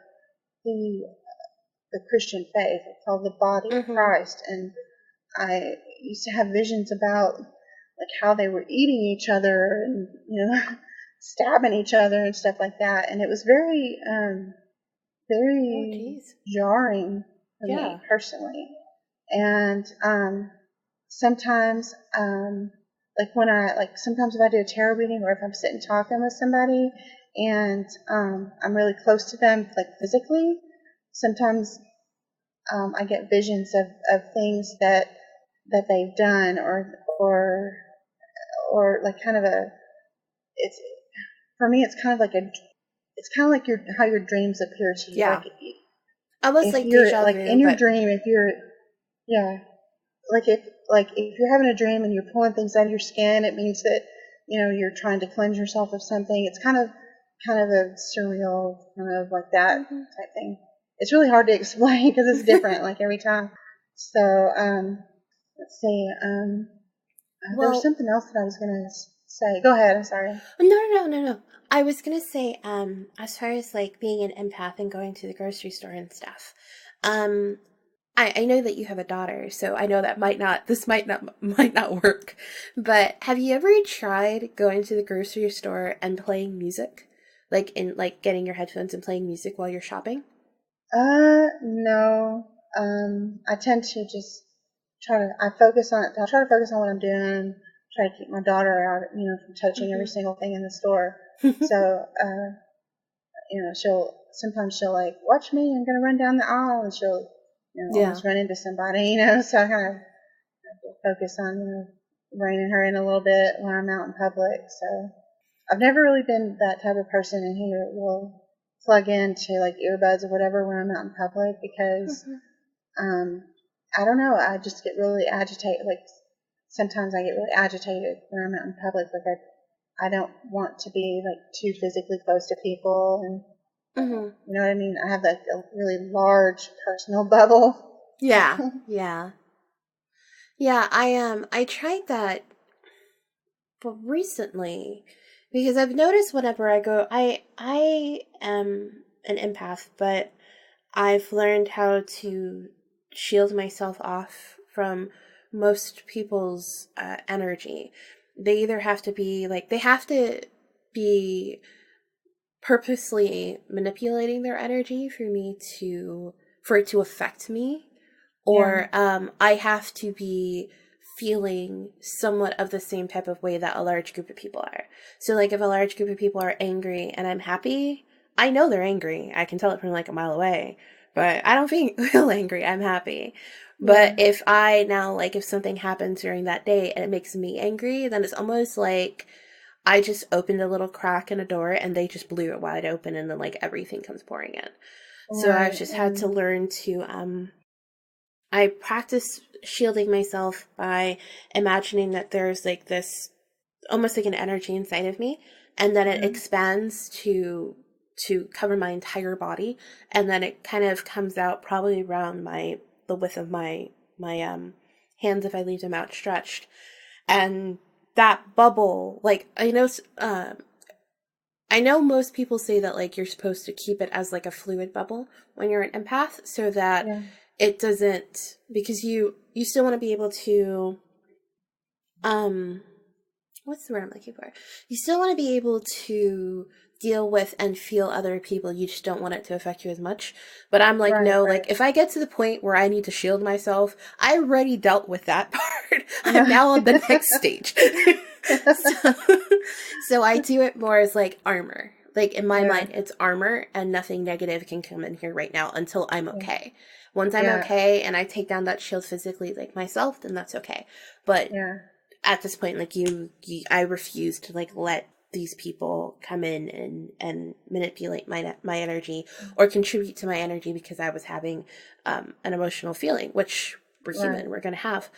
the Christian faith. It's called the body of Christ, and I used to have visions about like how they were eating each other and stabbing each other and stuff like that, and it was very jarring for me personally. And sometimes sometimes if I do a tarot reading or if I'm sitting talking with somebody and I'm really close to them like physically, sometimes I get visions of things that they've done or like kind of it's for me it's kind of like how your dreams appear to you. Yeah. Like almost like deja vu, in your dream, if you're if you're having a dream and you're pulling things out of your skin, it means that you're trying to cleanse yourself of something. It's kind of a surreal kind of like that type thing. It's really hard to explain because it's different like every time. So let's see. There was something else that I was gonna say. Go ahead. I'm sorry. No. I was gonna say, as far as like being an empath and going to the grocery store and stuff, I know that you have a daughter, so I know that might not work. But have you ever tried going to the grocery store and playing music, like getting your headphones and playing music while you're shopping? No. I tend to just try to focus on what I'm doing, try to keep my daughter out, from touching every single thing in the store. So, she'll like, watch me, I'm going to run down the aisle, and she'll, almost run into somebody, so I kind of focus on, reining her in a little bit when I'm out in public. So I've never really been that type of person who will plug into like earbuds or whatever when I'm out in public because, I don't know, I just get really agitated. Like sometimes I get really agitated when I'm out in public. Like I don't want to be like too physically close to people, and you know what I mean. I have like a really large personal bubble. Yeah. I tried that, but recently, because I've noticed whenever I go, I am an empath, but I've learned how to shield myself off from most people's energy. They either have to be purposely manipulating their energy for it to affect me, or I have to be feeling somewhat of the same type of way that a large group of people are. So like if a large group of people are angry and I'm happy, I know they're angry. I can tell it from like a mile away, but I don't feel angry. I'm happy. But if I now, like if something happens during that day and it makes me angry, then it's almost like I just opened a little crack in a door and they just blew it wide open and then like everything comes pouring in. So I've just had to learn to, I practice shielding myself by imagining that there's like this, almost like an energy inside of me, and then it expands to to cover my entire body, and then it kind of comes out probably around the width of my hands if I leave them outstretched. And that bubble, like, I know most people say that, like, you're supposed to keep it as, like, a fluid bubble when you're an empath, so that it doesn't, because you still want to be able to, what's the word I'm looking for? You still want to be able to deal with and feel other people. You just don't want it to affect you as much. But I'm like, no, like, if I get to the point where I need to shield myself, I already dealt with that part. I'm now on the next stage. So I do it more as, like, armor. Like, in my mind, it's armor, and nothing negative can come in here right now until I'm okay. Once I'm okay and I take down that shield physically, like, myself, then that's okay. But at this point, like, I refuse to, like, let these people come in and manipulate my energy or contribute to my energy, because I was having an emotional feeling, which we're human, we're going to have.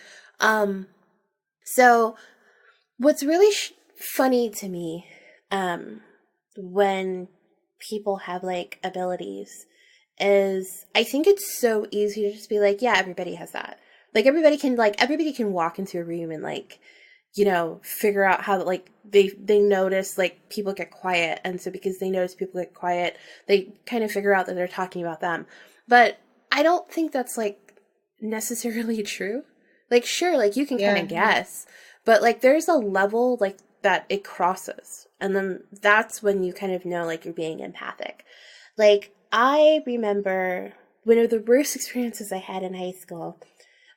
So what's really funny to me when people have, like, abilities is, I think it's so easy to just be like, yeah, everybody has that. Like, everybody can walk into a room and, like, you know, figure out how, like, they notice, like, people get quiet, and so because they notice people get quiet, they kind of figure out that they're talking about them. But I don't think that's, like, necessarily true. Like, sure, like, you can kind of guess, but, like, there's a level, like, that it crosses, and then that's when you kind of know, like, you're being empathic. Like, I remember one of the worst experiences I had in high school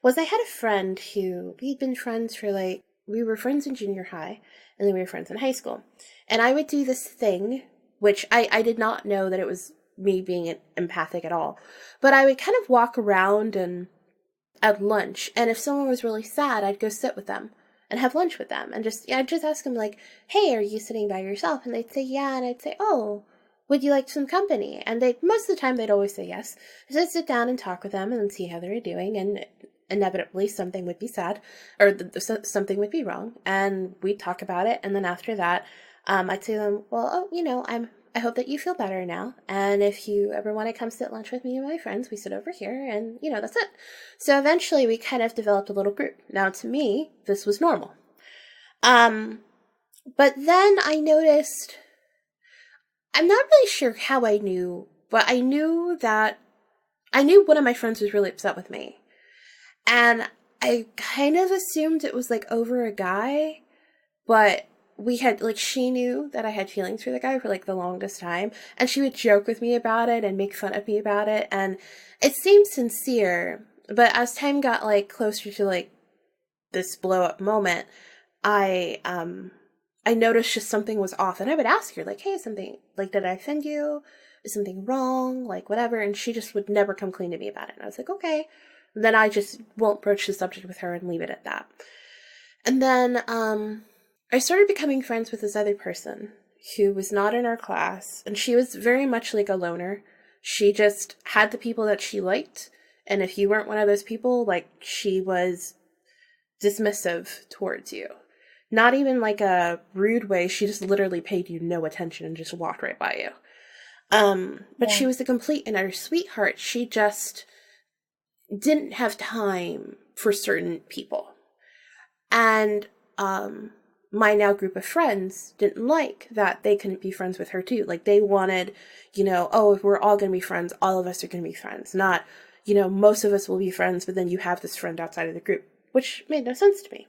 was I had a friend who, we'd been friends for, like, we were friends in junior high, and then we were friends in high school. And I would do this thing, which I did not know that it was me being empathic at all. But I would kind of walk around and at lunch, and if someone was really sad, I'd go sit with them and have lunch with them. And I'd just ask them, like, hey, are you sitting by yourself? And they'd say, yeah. And I'd say, oh, would you like some company? And most of the time, they'd always say yes. So I'd sit down and talk with them and see how they were doing, and inevitably something would be sad, or something would be wrong, and we'd talk about it. And then after that, I'd say to them, well, oh, you know, I hope that you feel better now, and if you ever want to come sit lunch with me and my friends, we sit over here, and, you know, that's it. So eventually we kind of developed a little group. Now, to me, this was normal. But then I noticed, I'm not really sure how I knew, but I knew one of my friends was really upset with me. And I kind of assumed it was, like, over a guy, but we had, like, she knew that I had feelings for the guy for, like, the longest time, and she would joke with me about it and make fun of me about it, and it seemed sincere. But as time got, like, closer to, like, this blow-up moment, I noticed just something was off, and I would ask her, like, hey, something, like, did I offend you? Is something wrong? Like, whatever, and she just would never come clean to me about it, and I was like, okay. Then I just won't broach the subject with her and leave it at that. And then I started becoming friends with this other person who was not in our class, and she was very much like a loner. She just had the people that she liked, and if you weren't one of those people, like, she was dismissive towards you. Not even like a rude way, she just literally paid you no attention and just walked right by you. But she was a complete and utter sweetheart. She just didn't have time for certain people. And my now group of friends didn't like that they couldn't be friends with her too. Like, they wanted, you know, oh, if we're all going to be friends, all of us are going to be friends. Not, you know, most of us will be friends, but then you have this friend outside of the group, which made no sense to me.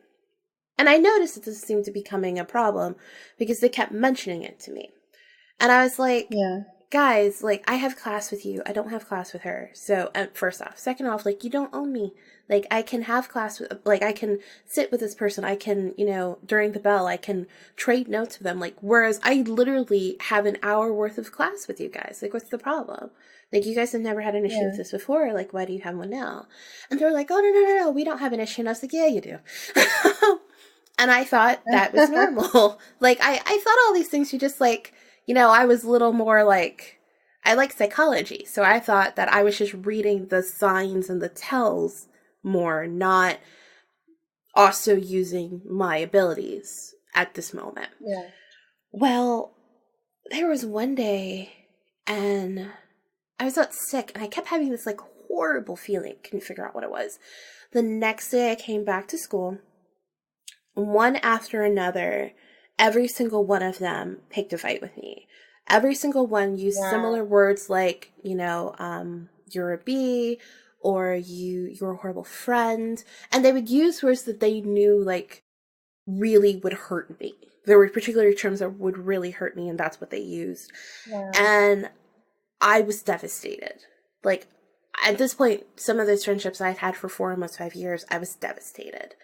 And I noticed that this seemed to be becoming a problem because they kept mentioning it to me. And I was like, guys, like, I have class with you. I don't have class with her. So, first off. Second off, like, you don't own me. Like, I can have class with, like, I can sit with this person. I can, you know, during the bell, I can trade notes with them. Like, whereas I literally have an hour worth of class with you guys. Like, what's the problem? Like, you guys have never had an issue with this before. Like, why do you have one now? And they were like, oh, no, we don't have an issue. And I was like, yeah, you do. And I thought that was normal. Like, I thought all these things were just, like, you know, I was a little more, like, I like psychology. So I thought that I was just reading the signs and the tells more, not also using my abilities at this moment. Yeah. Well, there was one day, and I was out sick, and I kept having this like horrible feeling. Couldn't figure out what it was. The next day I came back to school, one after another, every single one of them picked a fight with me. Every single one used similar words like, you're a bee, or you're a horrible friend. And they would use words that they knew, like, really would hurt me. There were particular terms that would really hurt me, and that's what they used. Yeah. And I was devastated. Like, at this point, some of those friendships I'd had for 4, almost 5 years, I was devastated.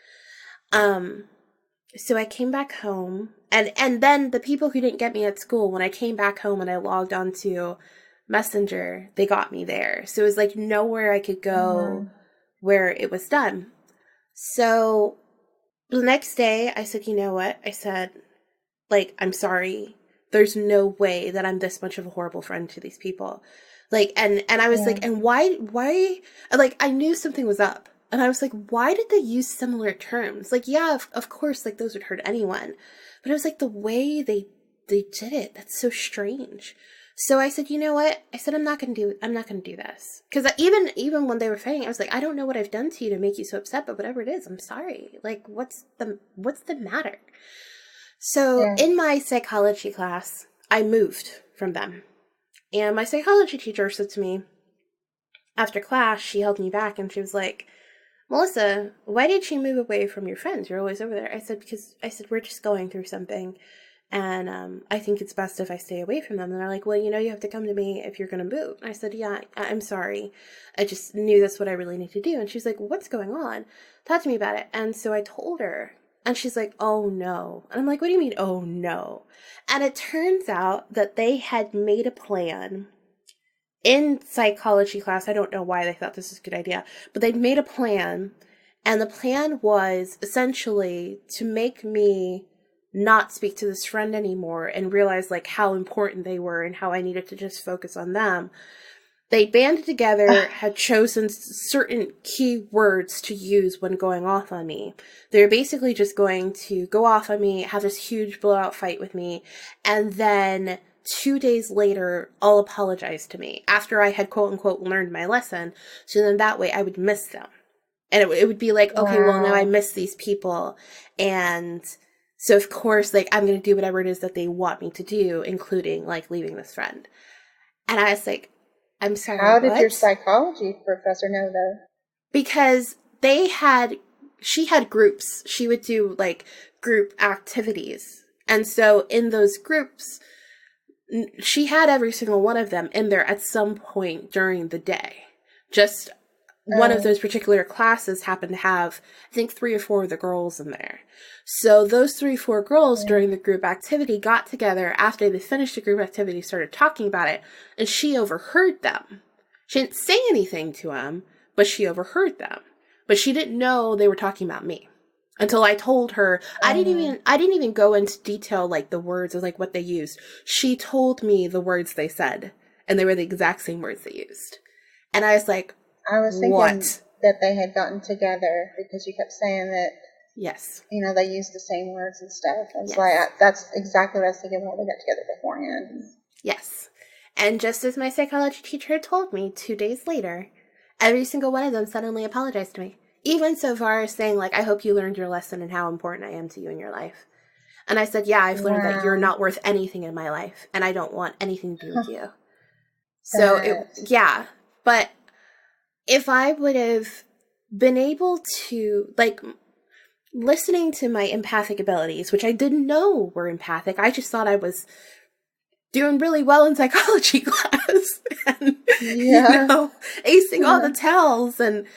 So I came back home, and then the people who didn't get me at school, when I came back home and I logged onto Messenger, they got me there. So it was like nowhere I could go where it was done. So the next day I said, you know what? I said, like, I'm sorry. There's no way that I'm this much of a horrible friend to these people. Like, and I was like, and why, like, I knew something was up. And I was like, why did they use similar terms? Like, yeah, of course, like, those would hurt anyone. But it was like the way they did it. That's so strange. So I said, you know what? I said, I'm not going to do this. Because even when they were fighting, I was like, I don't know what I've done to you to make you so upset, but whatever it is, I'm sorry. Like, what's the matter? So in my psychology class, I moved from them. And my psychology teacher said to me, after class, she held me back and she was like, Melissa, why did you move away from your friends? You're always over there. I said, we're just going through something. And I think it's best if I stay away from them. And they're like, well, you have to come to me if you're going to move. And I said, yeah, I'm sorry. I just knew that's what I really need to do. And she's like, what's going on? Talk to me about it. And so I told her. And she's like, oh, no. And I'm like, what do you mean, oh, no? And it turns out that they had made a plan in psychology class. I don't know why they thought this was a good idea, but they'd made a plan. And the plan was essentially to make me not speak to this friend anymore and realize like how important they were and how I needed to just focus on them. They banded together, had chosen certain key words to use when going off on me. They're basically just going to go off on me, have this huge blowout fight with me, and then 2 days later, all apologize to me after I had quote unquote learned my lesson. So then that way I would miss them. And it would be like, okay, well now I miss these people. And so of course, like I'm going to do whatever it is that they want me to do, including like leaving this friend. And I was like, I'm sorry, how did your psychology professor know though? Because she had groups. She would do like group activities. And so in those groups, she had every single one of them in there at some point during the day. Just one of those particular classes happened to have, I think, 3 or 4 of the girls in there. So those 3 or 4 girls during the group activity got together after they finished the group activity, started talking about it, and she overheard them. She didn't say anything to them, but she overheard them. But she didn't know they were talking about me until I told her. I didn't even go into detail like the words of like what they used. She told me the words they said, and they were the exact same words they used. And I was like, I was thinking that they had gotten together because you kept saying that. Yes. They used the same words and stuff. I was like, that's exactly what I was thinking when they got together beforehand. Yes. And just as my psychology teacher had told me, 2 days later, every single one of them suddenly apologized to me. Even so far as saying, like, I hope you learned your lesson and how important I am to you in your life. And I said, yeah, I've learned that you're not worth anything in my life, and I don't want anything to do with you. So, but if I would have been able to, like, listening to my empathic abilities, which I didn't know were empathic, I just thought I was doing really well in psychology class and, acing all the tells and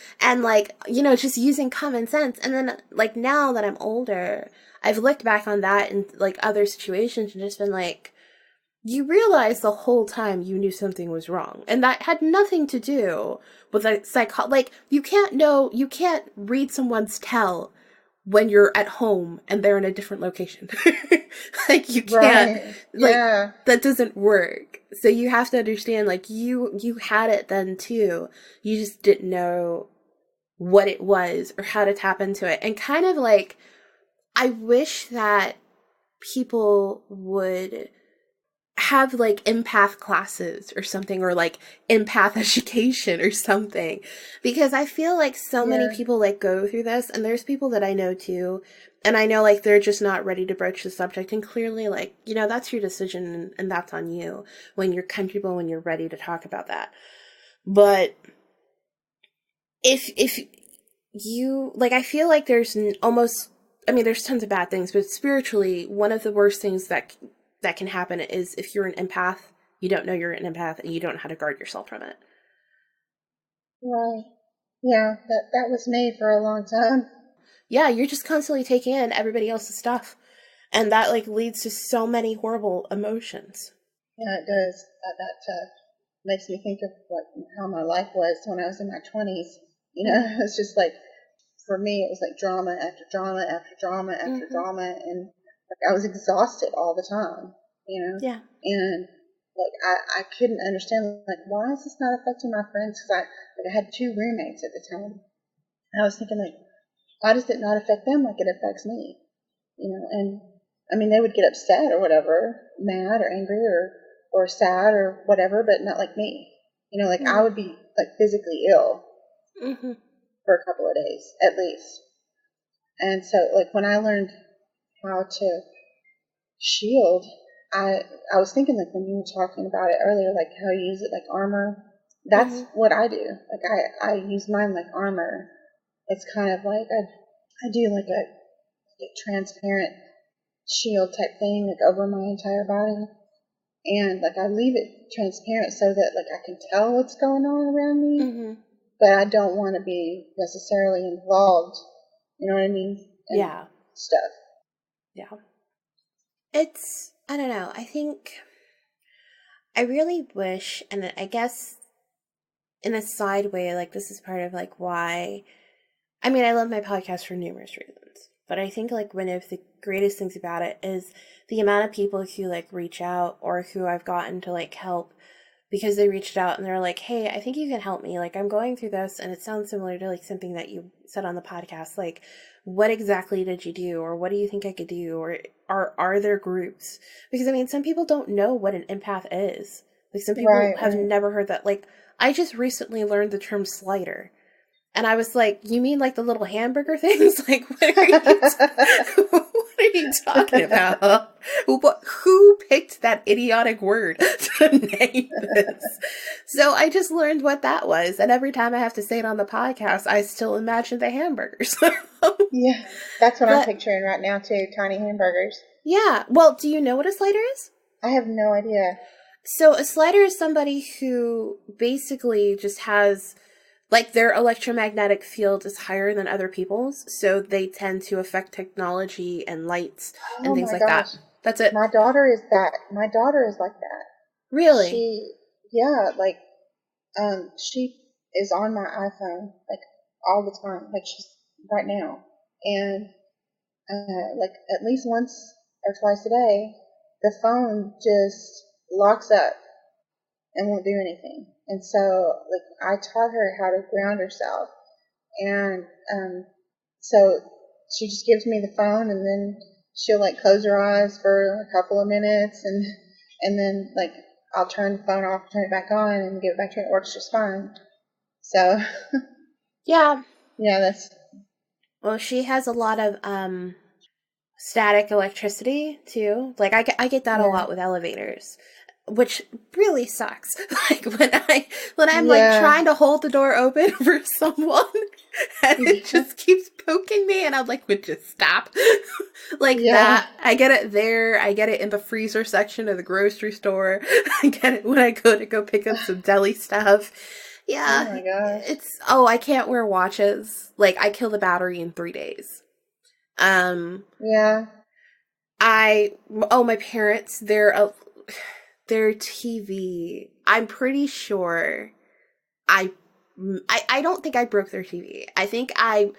like, just using common sense. And then like now that I'm older, I've looked back on that in like other situations and just been like, you realize the whole time you knew something was wrong. And that had nothing to do with like like you can't read someone's tell when you're at home and they're in a different location. Like you can't, that doesn't work. So you have to understand, like you had it then too. You just didn't know what it was or how to tap into it. And kind of like, I wish that people would have like empath classes or something, or like empath education or something, because I feel like so many people like go through this, and there's people that I know too, and I know like they're just not ready to broach the subject, and clearly like, you know, that's your decision, and that's on you when you're comfortable, when you're ready to talk about that. But if you like, I feel like there's almost, I mean, there's tons of bad things, but spiritually, one of the worst things that can happen is if you're an empath, you don't know you're an empath, and you don't know how to guard yourself from it. Right. Yeah, that was me for a long time. Yeah, you're just constantly taking in everybody else's stuff, and that like leads to so many horrible emotions. Yeah, it does. That makes me think of how my life was when I was in my 20s. You know, it was just like, for me, it was like drama after drama after drama after drama, and like I was exhausted all the time. You know. Yeah. And like I couldn't understand, like, why is this not affecting my friends? Because I had 2 roommates at the time, and I was thinking, like, why does it not affect them like it affects me? You know, and I mean, they would get upset or whatever, mad or angry or sad or whatever, but not like me. You know, like I would be like physically ill for a couple of days at least. And so, like, when I learned how to shield, I was thinking, like, when you were talking about it earlier, like how you use it like armor. That's what I do. Like I use mine like armor. It's kind of like I do like a transparent shield type thing, like over my entire body, and like I leave it transparent so that like I can tell what's going on around me, but I don't want to be necessarily involved. You know what I mean? In stuff. Yeah. It's, I don't know. I think I really wish, and I guess in a side way, like this is part of like why, I mean, I love my podcast for numerous reasons, but I think like one of the greatest things about it is the amount of people who like reach out, or who I've gotten to like help because they reached out and they're like, hey, I think you can help me. Like, I'm going through this, and it sounds similar to like something that you said on the podcast. Like, what exactly did you do? Or what do you think I could do? Or are there groups? Because I mean, some people don't know what an empath is. Like, some people have never heard that. Like, I just recently learned the term slider. And I was like, you mean like the little hamburger things? Like, what are you talking about? Who picked that idiotic word to name this? So I just learned what that was. And every time I have to say it on the podcast, I still imagine the hamburgers. Yeah, that's what I'm picturing right now too, tiny hamburgers. Yeah. Well, do you know what a slider is? I have no idea. So a slider is somebody who basically just has, like, their electromagnetic field is higher than other people's, so they tend to affect technology and lights and things like that. That's it. My daughter is like that. Really? She is on my iPhone, like, all the time, like, she's right now. And, like, at least once or twice a day, the phone just locks up and won't do anything. And so, like, I taught her how to ground herself. And so she just gives me the phone, and then she'll, like, close her eyes for a couple of minutes, and then, like, I'll turn the phone off, turn it back on, and give it back to her. It works just fine. So, yeah. Yeah, that's... Well, she has a lot of static electricity, too. Like, I get that a lot with elevators, which really sucks. Like, when I'm like trying to hold the door open for someone, and it just keeps poking me, and I'm like, would you stop? Like that. I get it there. I get it in the freezer section of the grocery store. I get it when I go pick up some deli stuff. Yeah. Oh my gosh. I can't wear watches. Like, I kill the battery in 3 days. Yeah. My parents, their TV, I'm pretty sure I don't think I broke their TV. I think I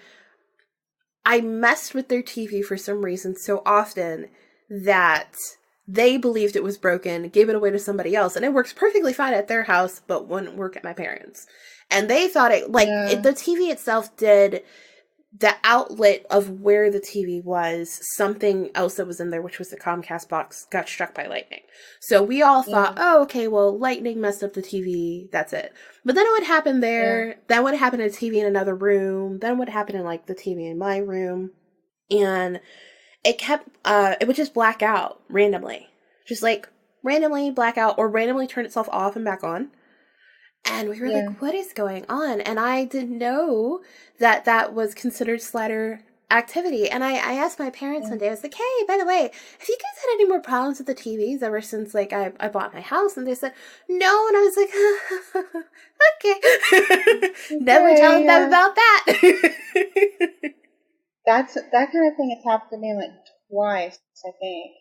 messed with their TV for some reason so often that they believed it was broken, gave it away to somebody else, and it works perfectly fine at their house, but wouldn't work at my parents'. And they thought the TV itself did the outlet of where the TV was, something else that was in there, which was the Comcast box, got struck by lightning. So we all thought, oh, okay, well, lightning messed up the TV. That's it. But then it would happen there. Yeah. Then it would happen in a TV in another room. Then it would happen in like the TV in my room. And it kept, it would just black out randomly. Just like randomly black out or randomly turn itself off and back on. And we were like, what is going on? And I didn't know that that was considered slider activity. And I asked my parents one day, I was like, hey, by the way, have you guys had any more problems with the TVs ever since like I bought my house? And they said, no. And I was like, okay. Never telling them about that. That kind of thing has happened to me like twice, I think,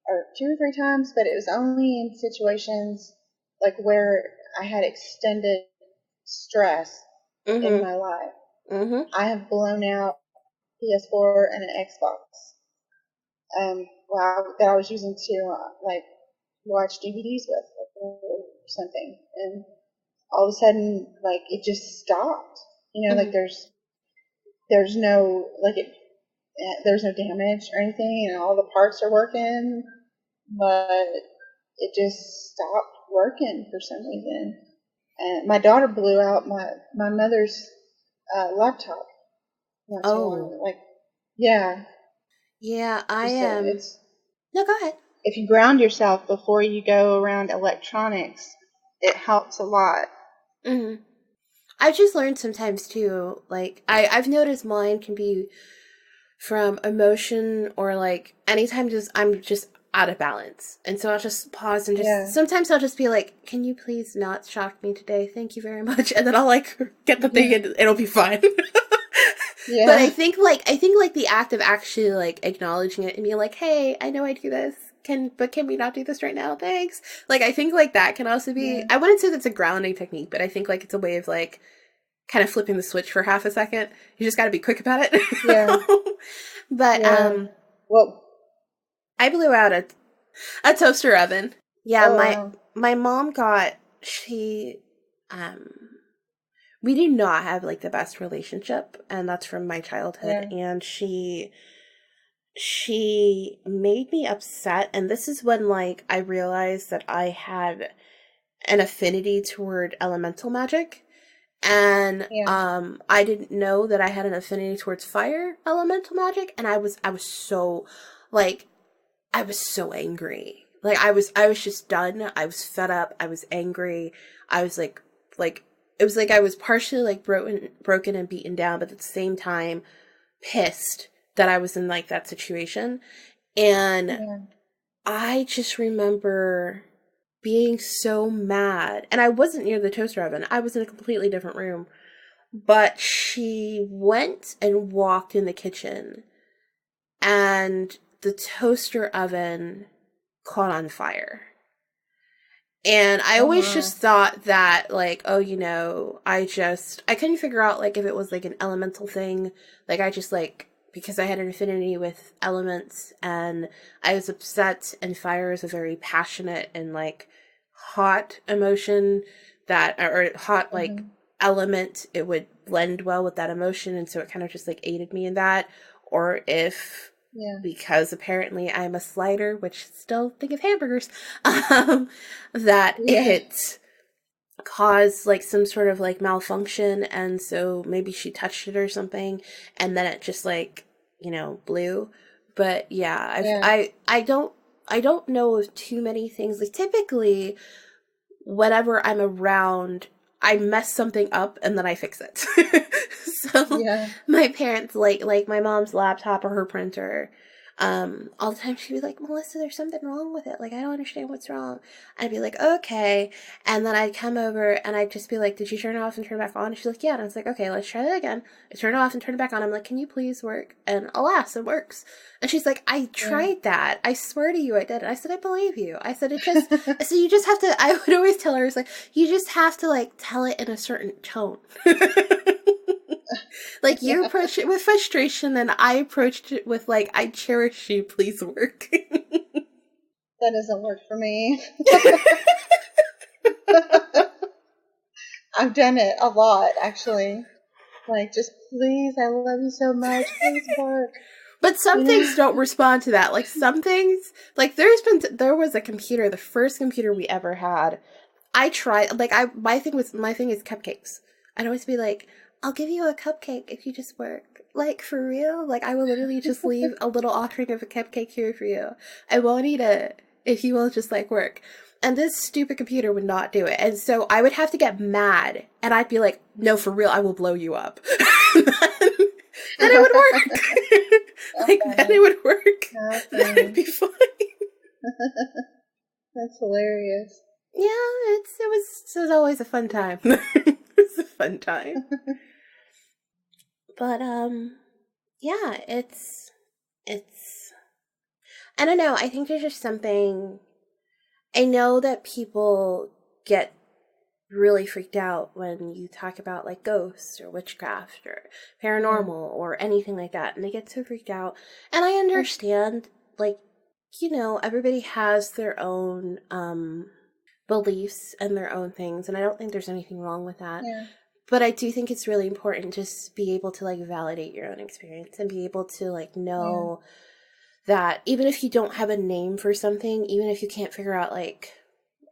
or 2 or 3 times, but it was only in situations like where I had extended stress in my life. I have blown out PS4 and an Xbox that I was using to like watch DVDs with or something, and all of a sudden like it just stopped. You know, like there's no like there's no damage or anything, and all the parts are working, but it just stopped working for some reason. And my daughter blew out my mother's laptop. Yeah, I am. No, go ahead. If you ground yourself before you go around electronics, it helps a lot. I've just learned sometimes too, like I've noticed mine can be from emotion or like anytime I'm just out of balance. And so I'll just pause and just sometimes I'll just be like, can you please not shock me today? Thank you very much. And then I'll like get the thing and it'll be fine. But I think like the act of actually like acknowledging it and being like, hey, I know I do this. Can we not do this right now? Thanks. Like I think like that can also be I wouldn't say that's a grounding technique, but I think like it's a way of like kind of flipping the switch for half a second. You just gotta be quick about it. But well, I blew out a toaster oven. Yeah, my mom got we do not have like the best relationship, and that's from my childhood. And she made me upset, and this is when like I realized that I had an affinity toward elemental magic. And I didn't know that I had an affinity towards fire elemental magic, and I was so like I was so angry. Like I was just done. I was fed up. I was angry. I was like it was like I was partially like broken and beaten down, but at the same time pissed that I was in like that situation. And I just remember being so mad. And I wasn't near the toaster oven. I was in a completely different room. But she went and walked in the kitchen, and the toaster oven caught on fire. And I always just thought that, like, oh, you know, I couldn't figure out, like, if it was, like, an elemental thing. Like, I just, like, because I had an affinity with elements, and I was upset, and fire is a very passionate and, like, hot emotion or hot, like, element. It would blend well with that emotion, and so it kind of just, like, aided me in that. Or if... because apparently I'm a slider, which still think of hamburgers, that it caused like some sort of like malfunction, and so maybe she touched it or something, and then it just like, you know, blew. But I don't know of too many things. Like typically whenever I'm around, I mess something up and then I fix it. So my parents, like my mom's laptop or her printer, all the time she'd be like, Melissa, there's something wrong with it. Like, I don't understand what's wrong. I'd be like, okay. And then I'd come over and I'd just be like, did you turn it off and turn it back on? And she's like, yeah. And I was like, okay, let's try that again. I turn it off and turn it back on. I'm like, can you please work? And alas, it works. And she's like, I tried that. I swear to you I did. And I said, I believe you. I said, it just, so you just have to, I would always tell her, it's like, you just have to like tell it in a certain tone. Like, you approached it with frustration, and I approached it with, like, I cherish you, please work. That doesn't work for me. I've done it a lot, actually. Like, just please, I love you so much. Please work. But some things don't respond to that. Like, some things, like, there was a computer, the first computer we ever had. I tried, like, my thing is cupcakes. I'd always be like, I'll give you a cupcake if you just work. Like, for real? Like, I will literally just leave a little offering of a cupcake here for you. I won't eat it if you will just, like, work. And this stupid computer would not do it. And so I would have to get mad. And I'd be like, no, for real, I will blow you up. Then it would work. Like, then it would work. Then it'd be fine. That's hilarious. Yeah, it was always a fun time. It was a fun time. But, yeah, it's, I don't know, I think there's just something, I know that people get really freaked out when you talk about, like, ghosts or witchcraft or paranormal or anything like that, and they get so freaked out, and I understand, like, you know, everybody has their own, beliefs and their own things, and I don't think there's anything wrong with that. Yeah. But I do think it's really important to just be able to, like, validate your own experience and be able to, like, know that even if you don't have a name for something, even if you can't figure out, like,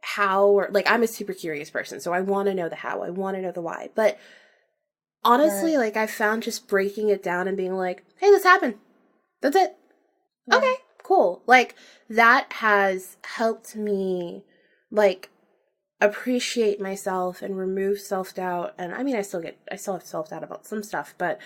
how, or, like, I'm a super curious person, so I want to know the how, I want to know the why. But honestly, like, I found just breaking it down and being like, hey, this happened. That's it. Yeah. Okay, cool. Like, that has helped me, like, appreciate myself and remove self-doubt. And I mean, I still have self-doubt about some stuff, but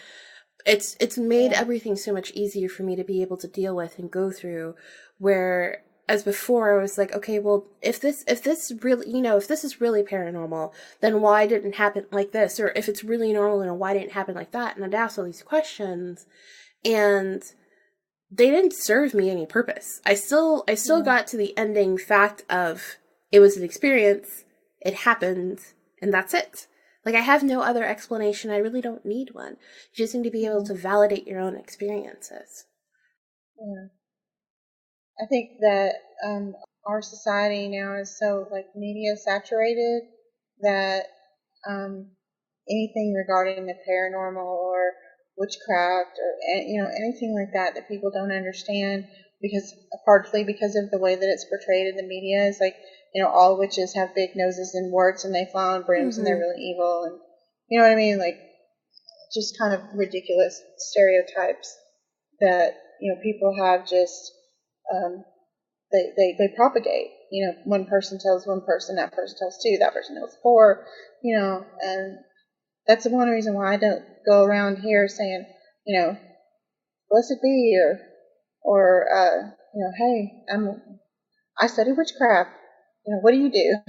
it's made everything so much easier for me to be able to deal with and go through, where as before I was like, okay, well, if this really, you know, if this is really paranormal, then why didn't it happen like this? Or if it's really normal, then why didn't it happen like that? And I'd ask all these questions, and they didn't serve me any purpose. I still got to the ending fact of, it was an experience, it happened, and that's it. Like, I have no other explanation. I really don't need one. You just need to be able to validate your own experiences. Yeah. I think that our society now is so, like, media saturated that anything regarding the paranormal or witchcraft or, you know, anything like that that people don't understand, because partly because of the way that it's portrayed in the media, is like, you know, all witches have big noses and warts and they fly on brooms and they're really evil, and you know what I mean, like, just kind of ridiculous stereotypes that, you know, people have just they propagate. You know, one person tells one person, that person tells two, that person tells four, you know, and that's the one reason why I don't go around here saying, you know, blessed be, or you know, hey, I study witchcraft. You know, what do you do?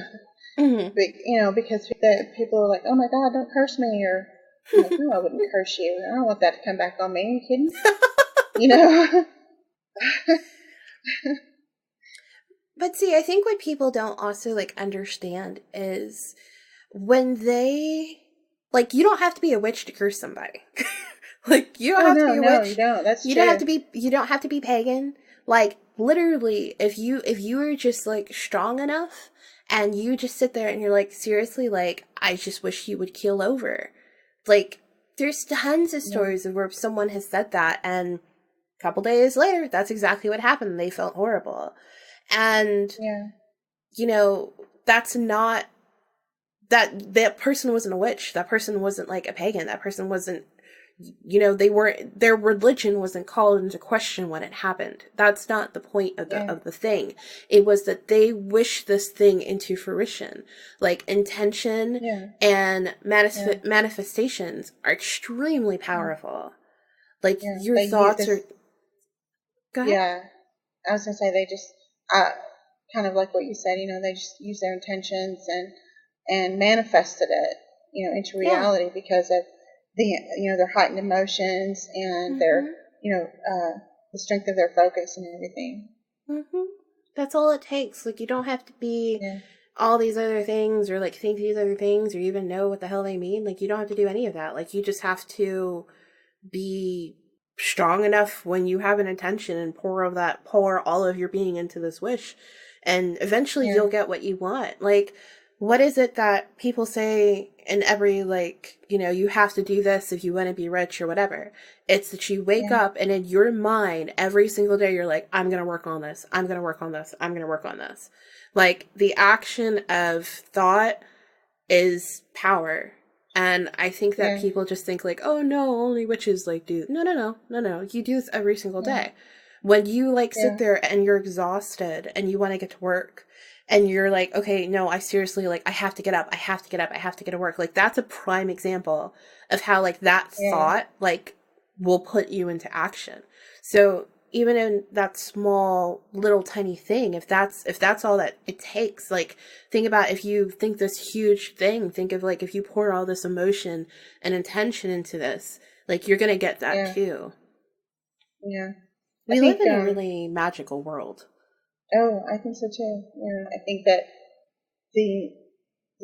You know, because people are like, oh my God, don't curse me, or, I'm like, no, I wouldn't curse you. I don't want that to come back on me. Are you kidding? You know. But see, I think what people don't also, like, understand is when they, like, you don't have to be a witch to curse somebody. Like, you don't have to be a witch. No, you don't. That's you true. You don't have to be pagan. Like, literally, if you are just, like, strong enough and you just sit there and you're like, seriously, like, I just wish you would keel over. Like, there's tons of stories of where someone has said that, and a couple days later, that's exactly what happened. They felt horrible. And, you know, that's not, that person wasn't a witch. That person wasn't, like, a pagan. That person wasn't, you know, their religion wasn't called into question when it happened. That's not the point of the thing. It was that they wished this thing into fruition. Like, intention and manifestations are extremely powerful. Like, your thoughts are... Go ahead. Yeah. I was going to say, they just, kind of like what you said, you know, they just use their intentions and manifested it, you know, into reality because of the, you know, their heightened emotions and their, you know, the strength of their focus and everything. That's all it takes. Like, you don't have to be all these other things, or, like, think these other things, or even know what the hell they mean. Like, you don't have to do any of that. Like, you just have to be strong enough when you have an intention and pour all of your being into this wish, and eventually you'll get what you want. Like, what is it that people say in every, like, you know, you have to do this if you want to be rich or whatever? It's that you wake up and in your mind every single day you're like, I'm going to work on this. I'm going to work on this. I'm going to work on this. Like, the action of thought is power. And I think that people just think like, oh no, only witches like do. No. You do this every single day. When you like sit there and you're exhausted and you want to get to work and you're like, okay, no, I seriously, like, I have to get up. I have to get up. I have to get to work. Like, that's a prime example of how like that thought like will put you into action. So even in that small little tiny thing, if that's all that it takes, like, think about if you think this huge thing, think of like if you pour all this emotion and intention into this, like, you're gonna get that too. We live in a really magical world. Oh, I think so too. Yeah, I think that the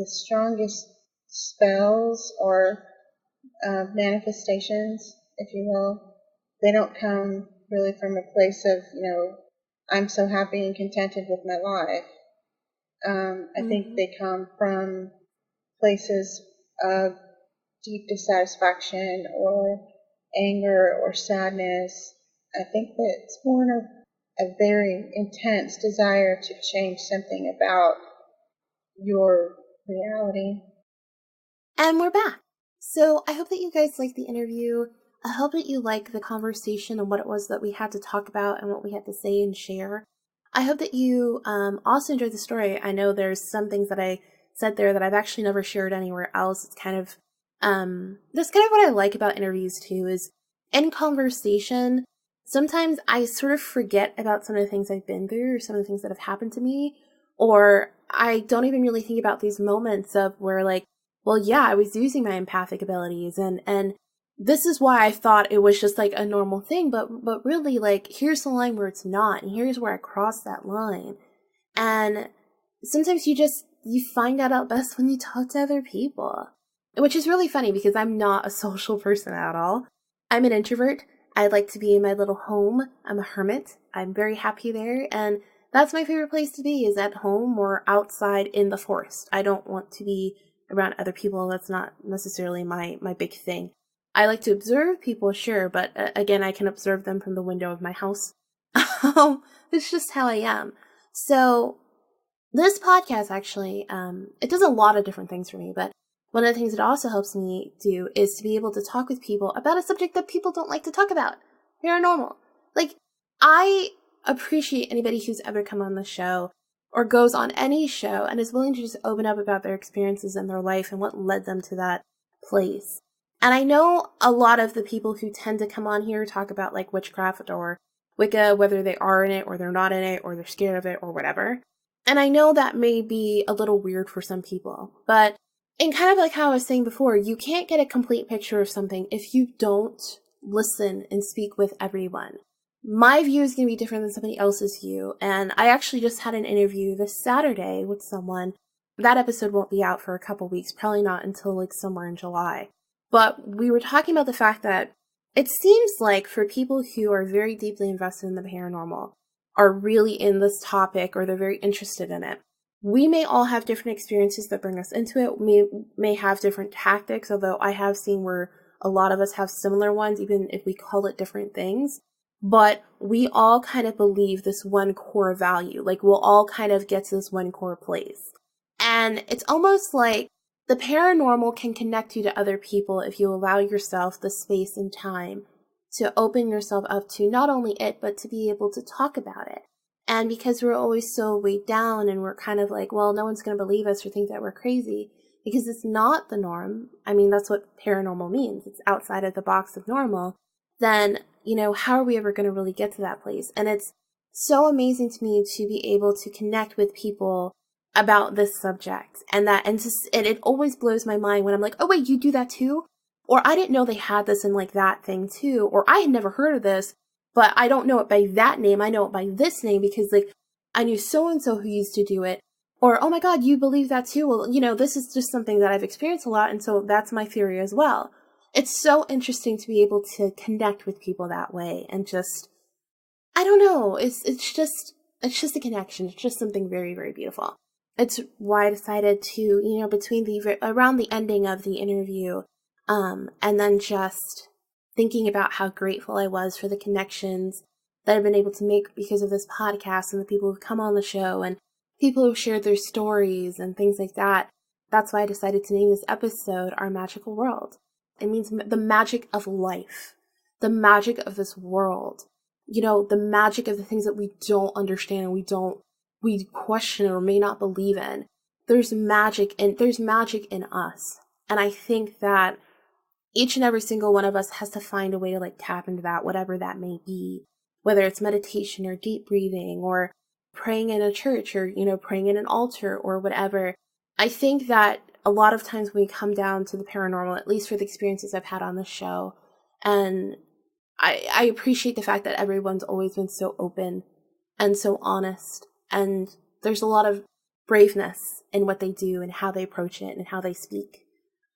strongest spells or manifestations, if you will, they don't come really from a place of, I'm so happy and contented with my life. I think they come from places of deep dissatisfaction or anger or sadness. I think that it's born of a very intense desire to change something about your reality. And we're back. So I hope that you guys liked the interview. I hope that you like the conversation and what it was that we had to talk about and what we had to say and share. I hope that you also enjoyed the story. I know there's some things that I said there that I've actually never shared anywhere else. It's kind of, that's kind of what I like about interviews too, is in conversation, sometimes I sort of forget about some of the things I've been through or some of the things that have happened to me, or I don't even really think about these moments of where, like, well, yeah, I was using my empathic abilities and this is why I thought it was just like a normal thing, but really, like, here's the line where it's not, and here's where I crossed that line. And sometimes you find that out best when you talk to other people, which is really funny because I'm not a social person at all. I'm an introvert. I like to be in my little home. I'm a hermit. I'm very happy there, and that's my favorite place to be, is at home or outside in the forest. I don't want to be around other people. That's not necessarily my big thing. I like to observe people, sure, but again, I can observe them from the window of my house. It's just how I am. So this podcast actually, it does a lot of different things for me, but one of the things it also helps me do is to be able to talk with people about a subject that people don't like to talk about. Paranormal. Like, I appreciate anybody who's ever come on the show or goes on any show and is willing to just open up about their experiences in their life and what led them to that place. And I know a lot of the people who tend to come on here talk about like witchcraft or Wicca, whether they are in it or they're not in it or they're scared of it or whatever. And I know that may be a little weird for some people, but in kind of like how I was saying before, you can't get a complete picture of something if you don't listen and speak with everyone. My view is going to be different than somebody else's view, and I actually just had an interview this Saturday with someone. That episode won't be out for a couple weeks, probably not until like somewhere in July. But we were talking about the fact that it seems like for people who are very deeply invested in the paranormal, are really in this topic, or they're very interested in it, we may all have different experiences that bring us into it. We may have different tactics, although I have seen where a lot of us have similar ones, even if we call it different things. But we all kind of believe this one core value. Like, we'll all kind of get to this one core place. And it's almost like the paranormal can connect you to other people if you allow yourself the space and time to open yourself up to not only it, but to be able to talk about it. And because we're always so weighed down and we're kind of like, well, no one's going to believe us or think that we're crazy, because it's not the norm. I mean, that's what paranormal means. It's outside of the box of normal. Then, how are we ever going to really get to that place? And it's so amazing to me to be able to connect with people about this subject. And it always blows my mind when I'm like, oh wait, you do that too? Or I didn't know they had this in like that thing too. Or I had never heard of this, but I don't know it by that name. I know it by this name because like I knew so-and-so who used to do it. Or, oh my God, you believe that too? Well, this is just something that I've experienced a lot. And so that's my theory as well. It's so interesting to be able to connect with people that way. And just, I don't know. It's just a connection. It's just something very, very beautiful. it's why I decided to, between around the ending of the interview, and then just thinking about how grateful I was for the connections that I've been able to make because of this podcast and the people who've come on the show and people who've shared their stories and things like that. That's why I decided to name this episode Our Magical World. It means the magic of life, the magic of this world, the magic of the things that we don't understand and we question or may not believe in. There's magic in us. And I think that each and every single one of us has to find a way to tap into that, whatever that may be, whether it's meditation or deep breathing or praying in a church or, praying in an altar or whatever. I think that a lot of times when we come down to the paranormal, at least for the experiences I've had on the show, and I appreciate the fact that everyone's always been so open and so honest, and there's a lot of braveness in what they do and how they approach it and how they speak.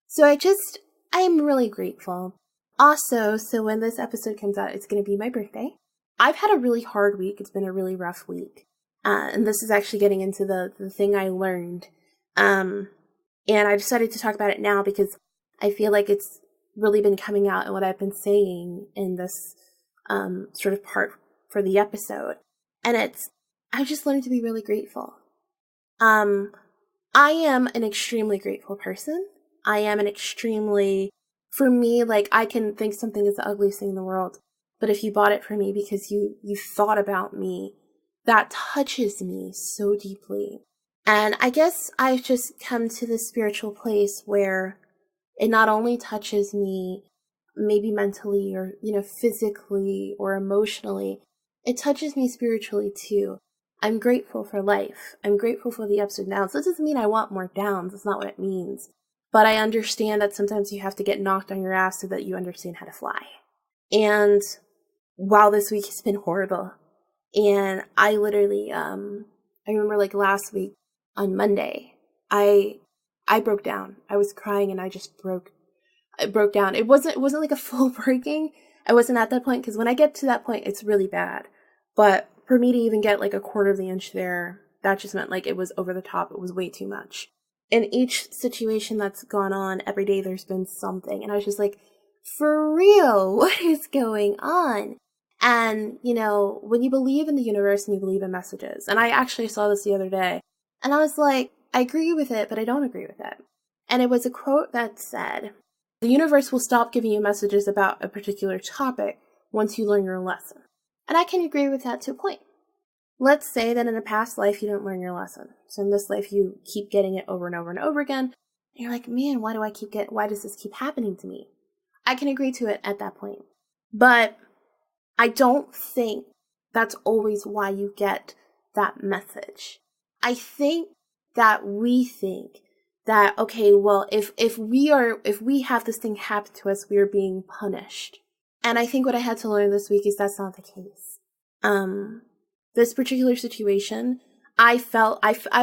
So I am really grateful. Also, so when this episode comes out, it's going to be my birthday. I've had a really hard week. It's been a really rough week. And this is actually getting into the thing I learned. And I decided to talk about it now because I feel like it's really been coming out in what I've been saying in this sort of part for the episode. And I've just learned to be really grateful. I am an extremely grateful person. I am for me, I can think something is the ugliest thing in the world, but if you bought it for me because you thought about me, that touches me so deeply. And I guess I've just come to this spiritual place where it not only touches me maybe mentally or, physically or emotionally, it touches me spiritually too. I'm grateful for life. I'm grateful for the ups and downs. That doesn't mean I want more downs. That's not what it means. But I understand that sometimes you have to get knocked on your ass so that you understand how to fly. And wow, this week has been horrible. And I literally, I remember last week on Monday, I broke down. I was crying and I broke down. It wasn't like a full breaking. I wasn't at that point because when I get to that point, it's really bad. But for me to even get a quarter of the inch there, that just meant it was over the top. It was way too much. In each situation that's gone on every day, there's been something. And I was just for real, what is going on? And, when you believe in the universe and you believe in messages, and I actually saw this the other day, and I was I agree with it, but I don't agree with it. And it was a quote that said, the universe will stop giving you messages about a particular topic once you learn your lesson. And I can agree with that to a point. Let's say that in a past life you didn't learn your lesson. So in this life you keep getting it over and over and over again. And you're man, why does this keep happening to me? I can agree to it at that point. But I don't think that's always why you get that message. I think that we think that, okay, well, if we have this thing happen to us, we are being punished. And I think what I had to learn this week is that's not the case. This particular situation, I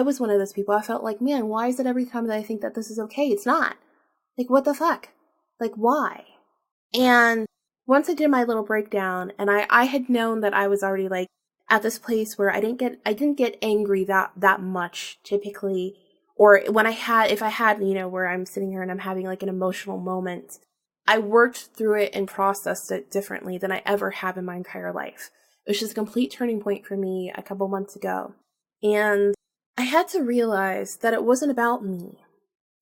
was one of those people. I felt man, why is it every time that I think that this is okay, it's not? What the fuck? Why? And once I did my little breakdown and I had known that I was already at this place where I didn't get angry that much typically, or if I had, where I'm sitting here and I'm having an emotional moment, I worked through it and processed it differently than I ever have in my entire life. It was just a complete turning point for me a couple months ago. And I had to realize that it wasn't about me.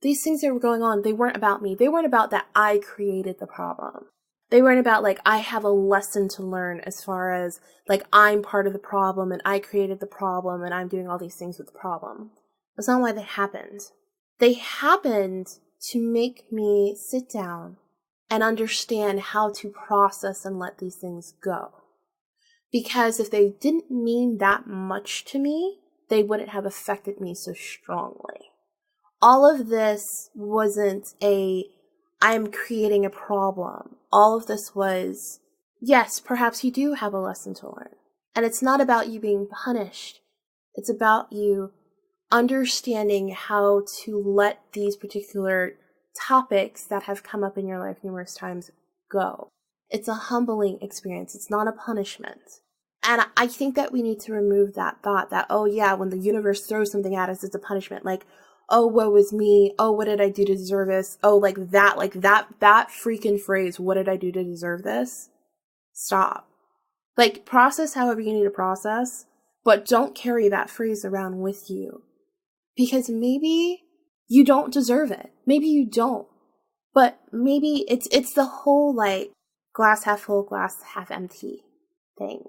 These things that were going on, they weren't about me. They weren't about that I created the problem. They weren't about I have a lesson to learn as far as I'm part of the problem and I created the problem and I'm doing all these things with the problem. That's not why they happened. They happened to make me sit down and understand how to process and let these things go. Because if they didn't mean that much to me, they wouldn't have affected me so strongly. All of this wasn't I'm creating a problem. All of this was, yes, perhaps you do have a lesson to learn. And it's not about you being punished. It's about you understanding how to let these particular topics that have come up in your life numerous times go. It's a humbling experience. It's not a punishment. And I think that we need to remove that thought that, oh yeah, when the universe throws something at us, it's a punishment. Like, oh, woe is me. Oh, what did I do to deserve this? Oh, like that freaking phrase, what did I do to deserve this? Stop. Like, process however you need to process, but don't carry that phrase around with you. Because maybe you don't deserve it. Maybe you don't. But maybe it's the whole, like, glass half full, glass half empty thing.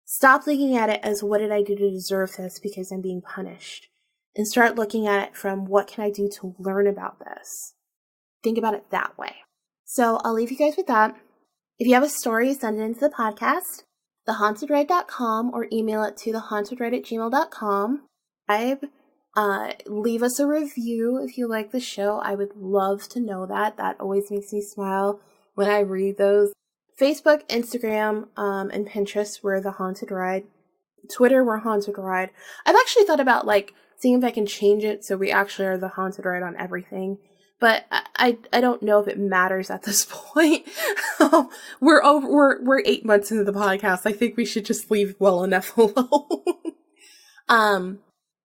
Stop looking at it as what did I do to deserve this because I'm being punished. And start looking at it from what can I do to learn about this. Think about it that way. So I'll leave you guys with that. If you have a story, send it into the podcast, thehauntedride.com, or email it to thehauntedride@gmail.com. Leave us a review if you like the show. I would love to know that. That always makes me smile when I read those. Facebook, Instagram, and Pinterest, we're The Haunted Ride. Twitter, we're Haunted Ride. I've actually thought about, like, seeing if I can change it so we actually are The Haunted Ride on everything. But I don't know if it matters at this point. We're 8 months into the podcast. I think we should just leave well enough alone.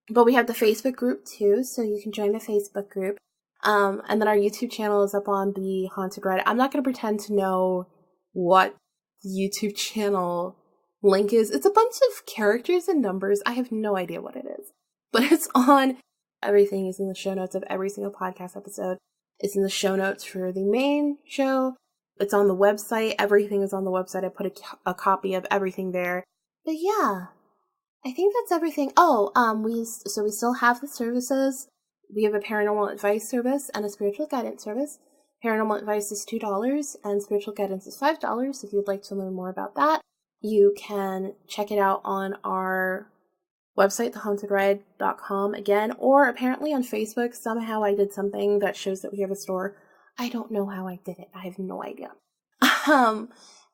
But we have the Facebook group too, so you can join the Facebook group. And then our YouTube channel is up on the Haunted Ride. I'm not going to pretend to know what YouTube channel link is. It's a bunch of characters and numbers. I have no idea what it is. But it's on. Everything is in the show notes of every single podcast episode. It's in the show notes for the main show. It's on the website. Everything is on the website. I put a copy of everything there. But yeah, I think that's everything. Oh, we still have the services. We have a paranormal advice service and a spiritual guidance service. Paranormal advice is $2 and spiritual guidance is $5. If you'd like to learn more about that, you can check it out on our website, thehauntedride.com again, or apparently on Facebook. Somehow I did something that shows that we have a store. I don't know how I did it. I have no idea.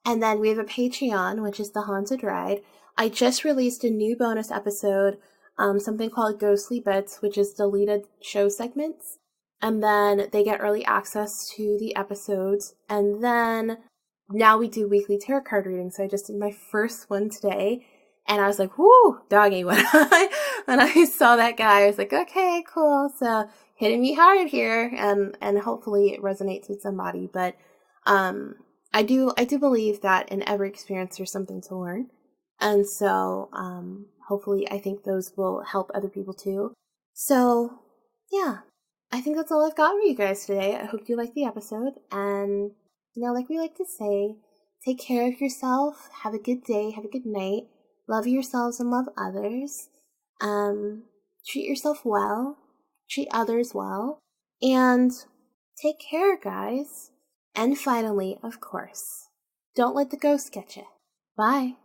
And then we have a Patreon, which is The Haunted Ride. I just released a new bonus episode, something called Ghostly Bits, which is deleted show segments. And then they get early access to the episodes. And then now we do weekly tarot card readings. So I just did my first one today. And I was like, whoo, doggy. When I saw that guy, I was like, okay, cool. So hitting me hard here. And hopefully it resonates with somebody. But I do believe that in every experience there's something to learn. And so hopefully I think those will help other people too. So yeah, I think that's all I've got for you guys today. I hope you liked the episode. And, like we like to say, take care of yourself. Have a good day. Have a good night. Love yourselves and love others. Treat yourself well. Treat others well. And take care, guys. And finally, of course, don't let the ghost get you. Bye.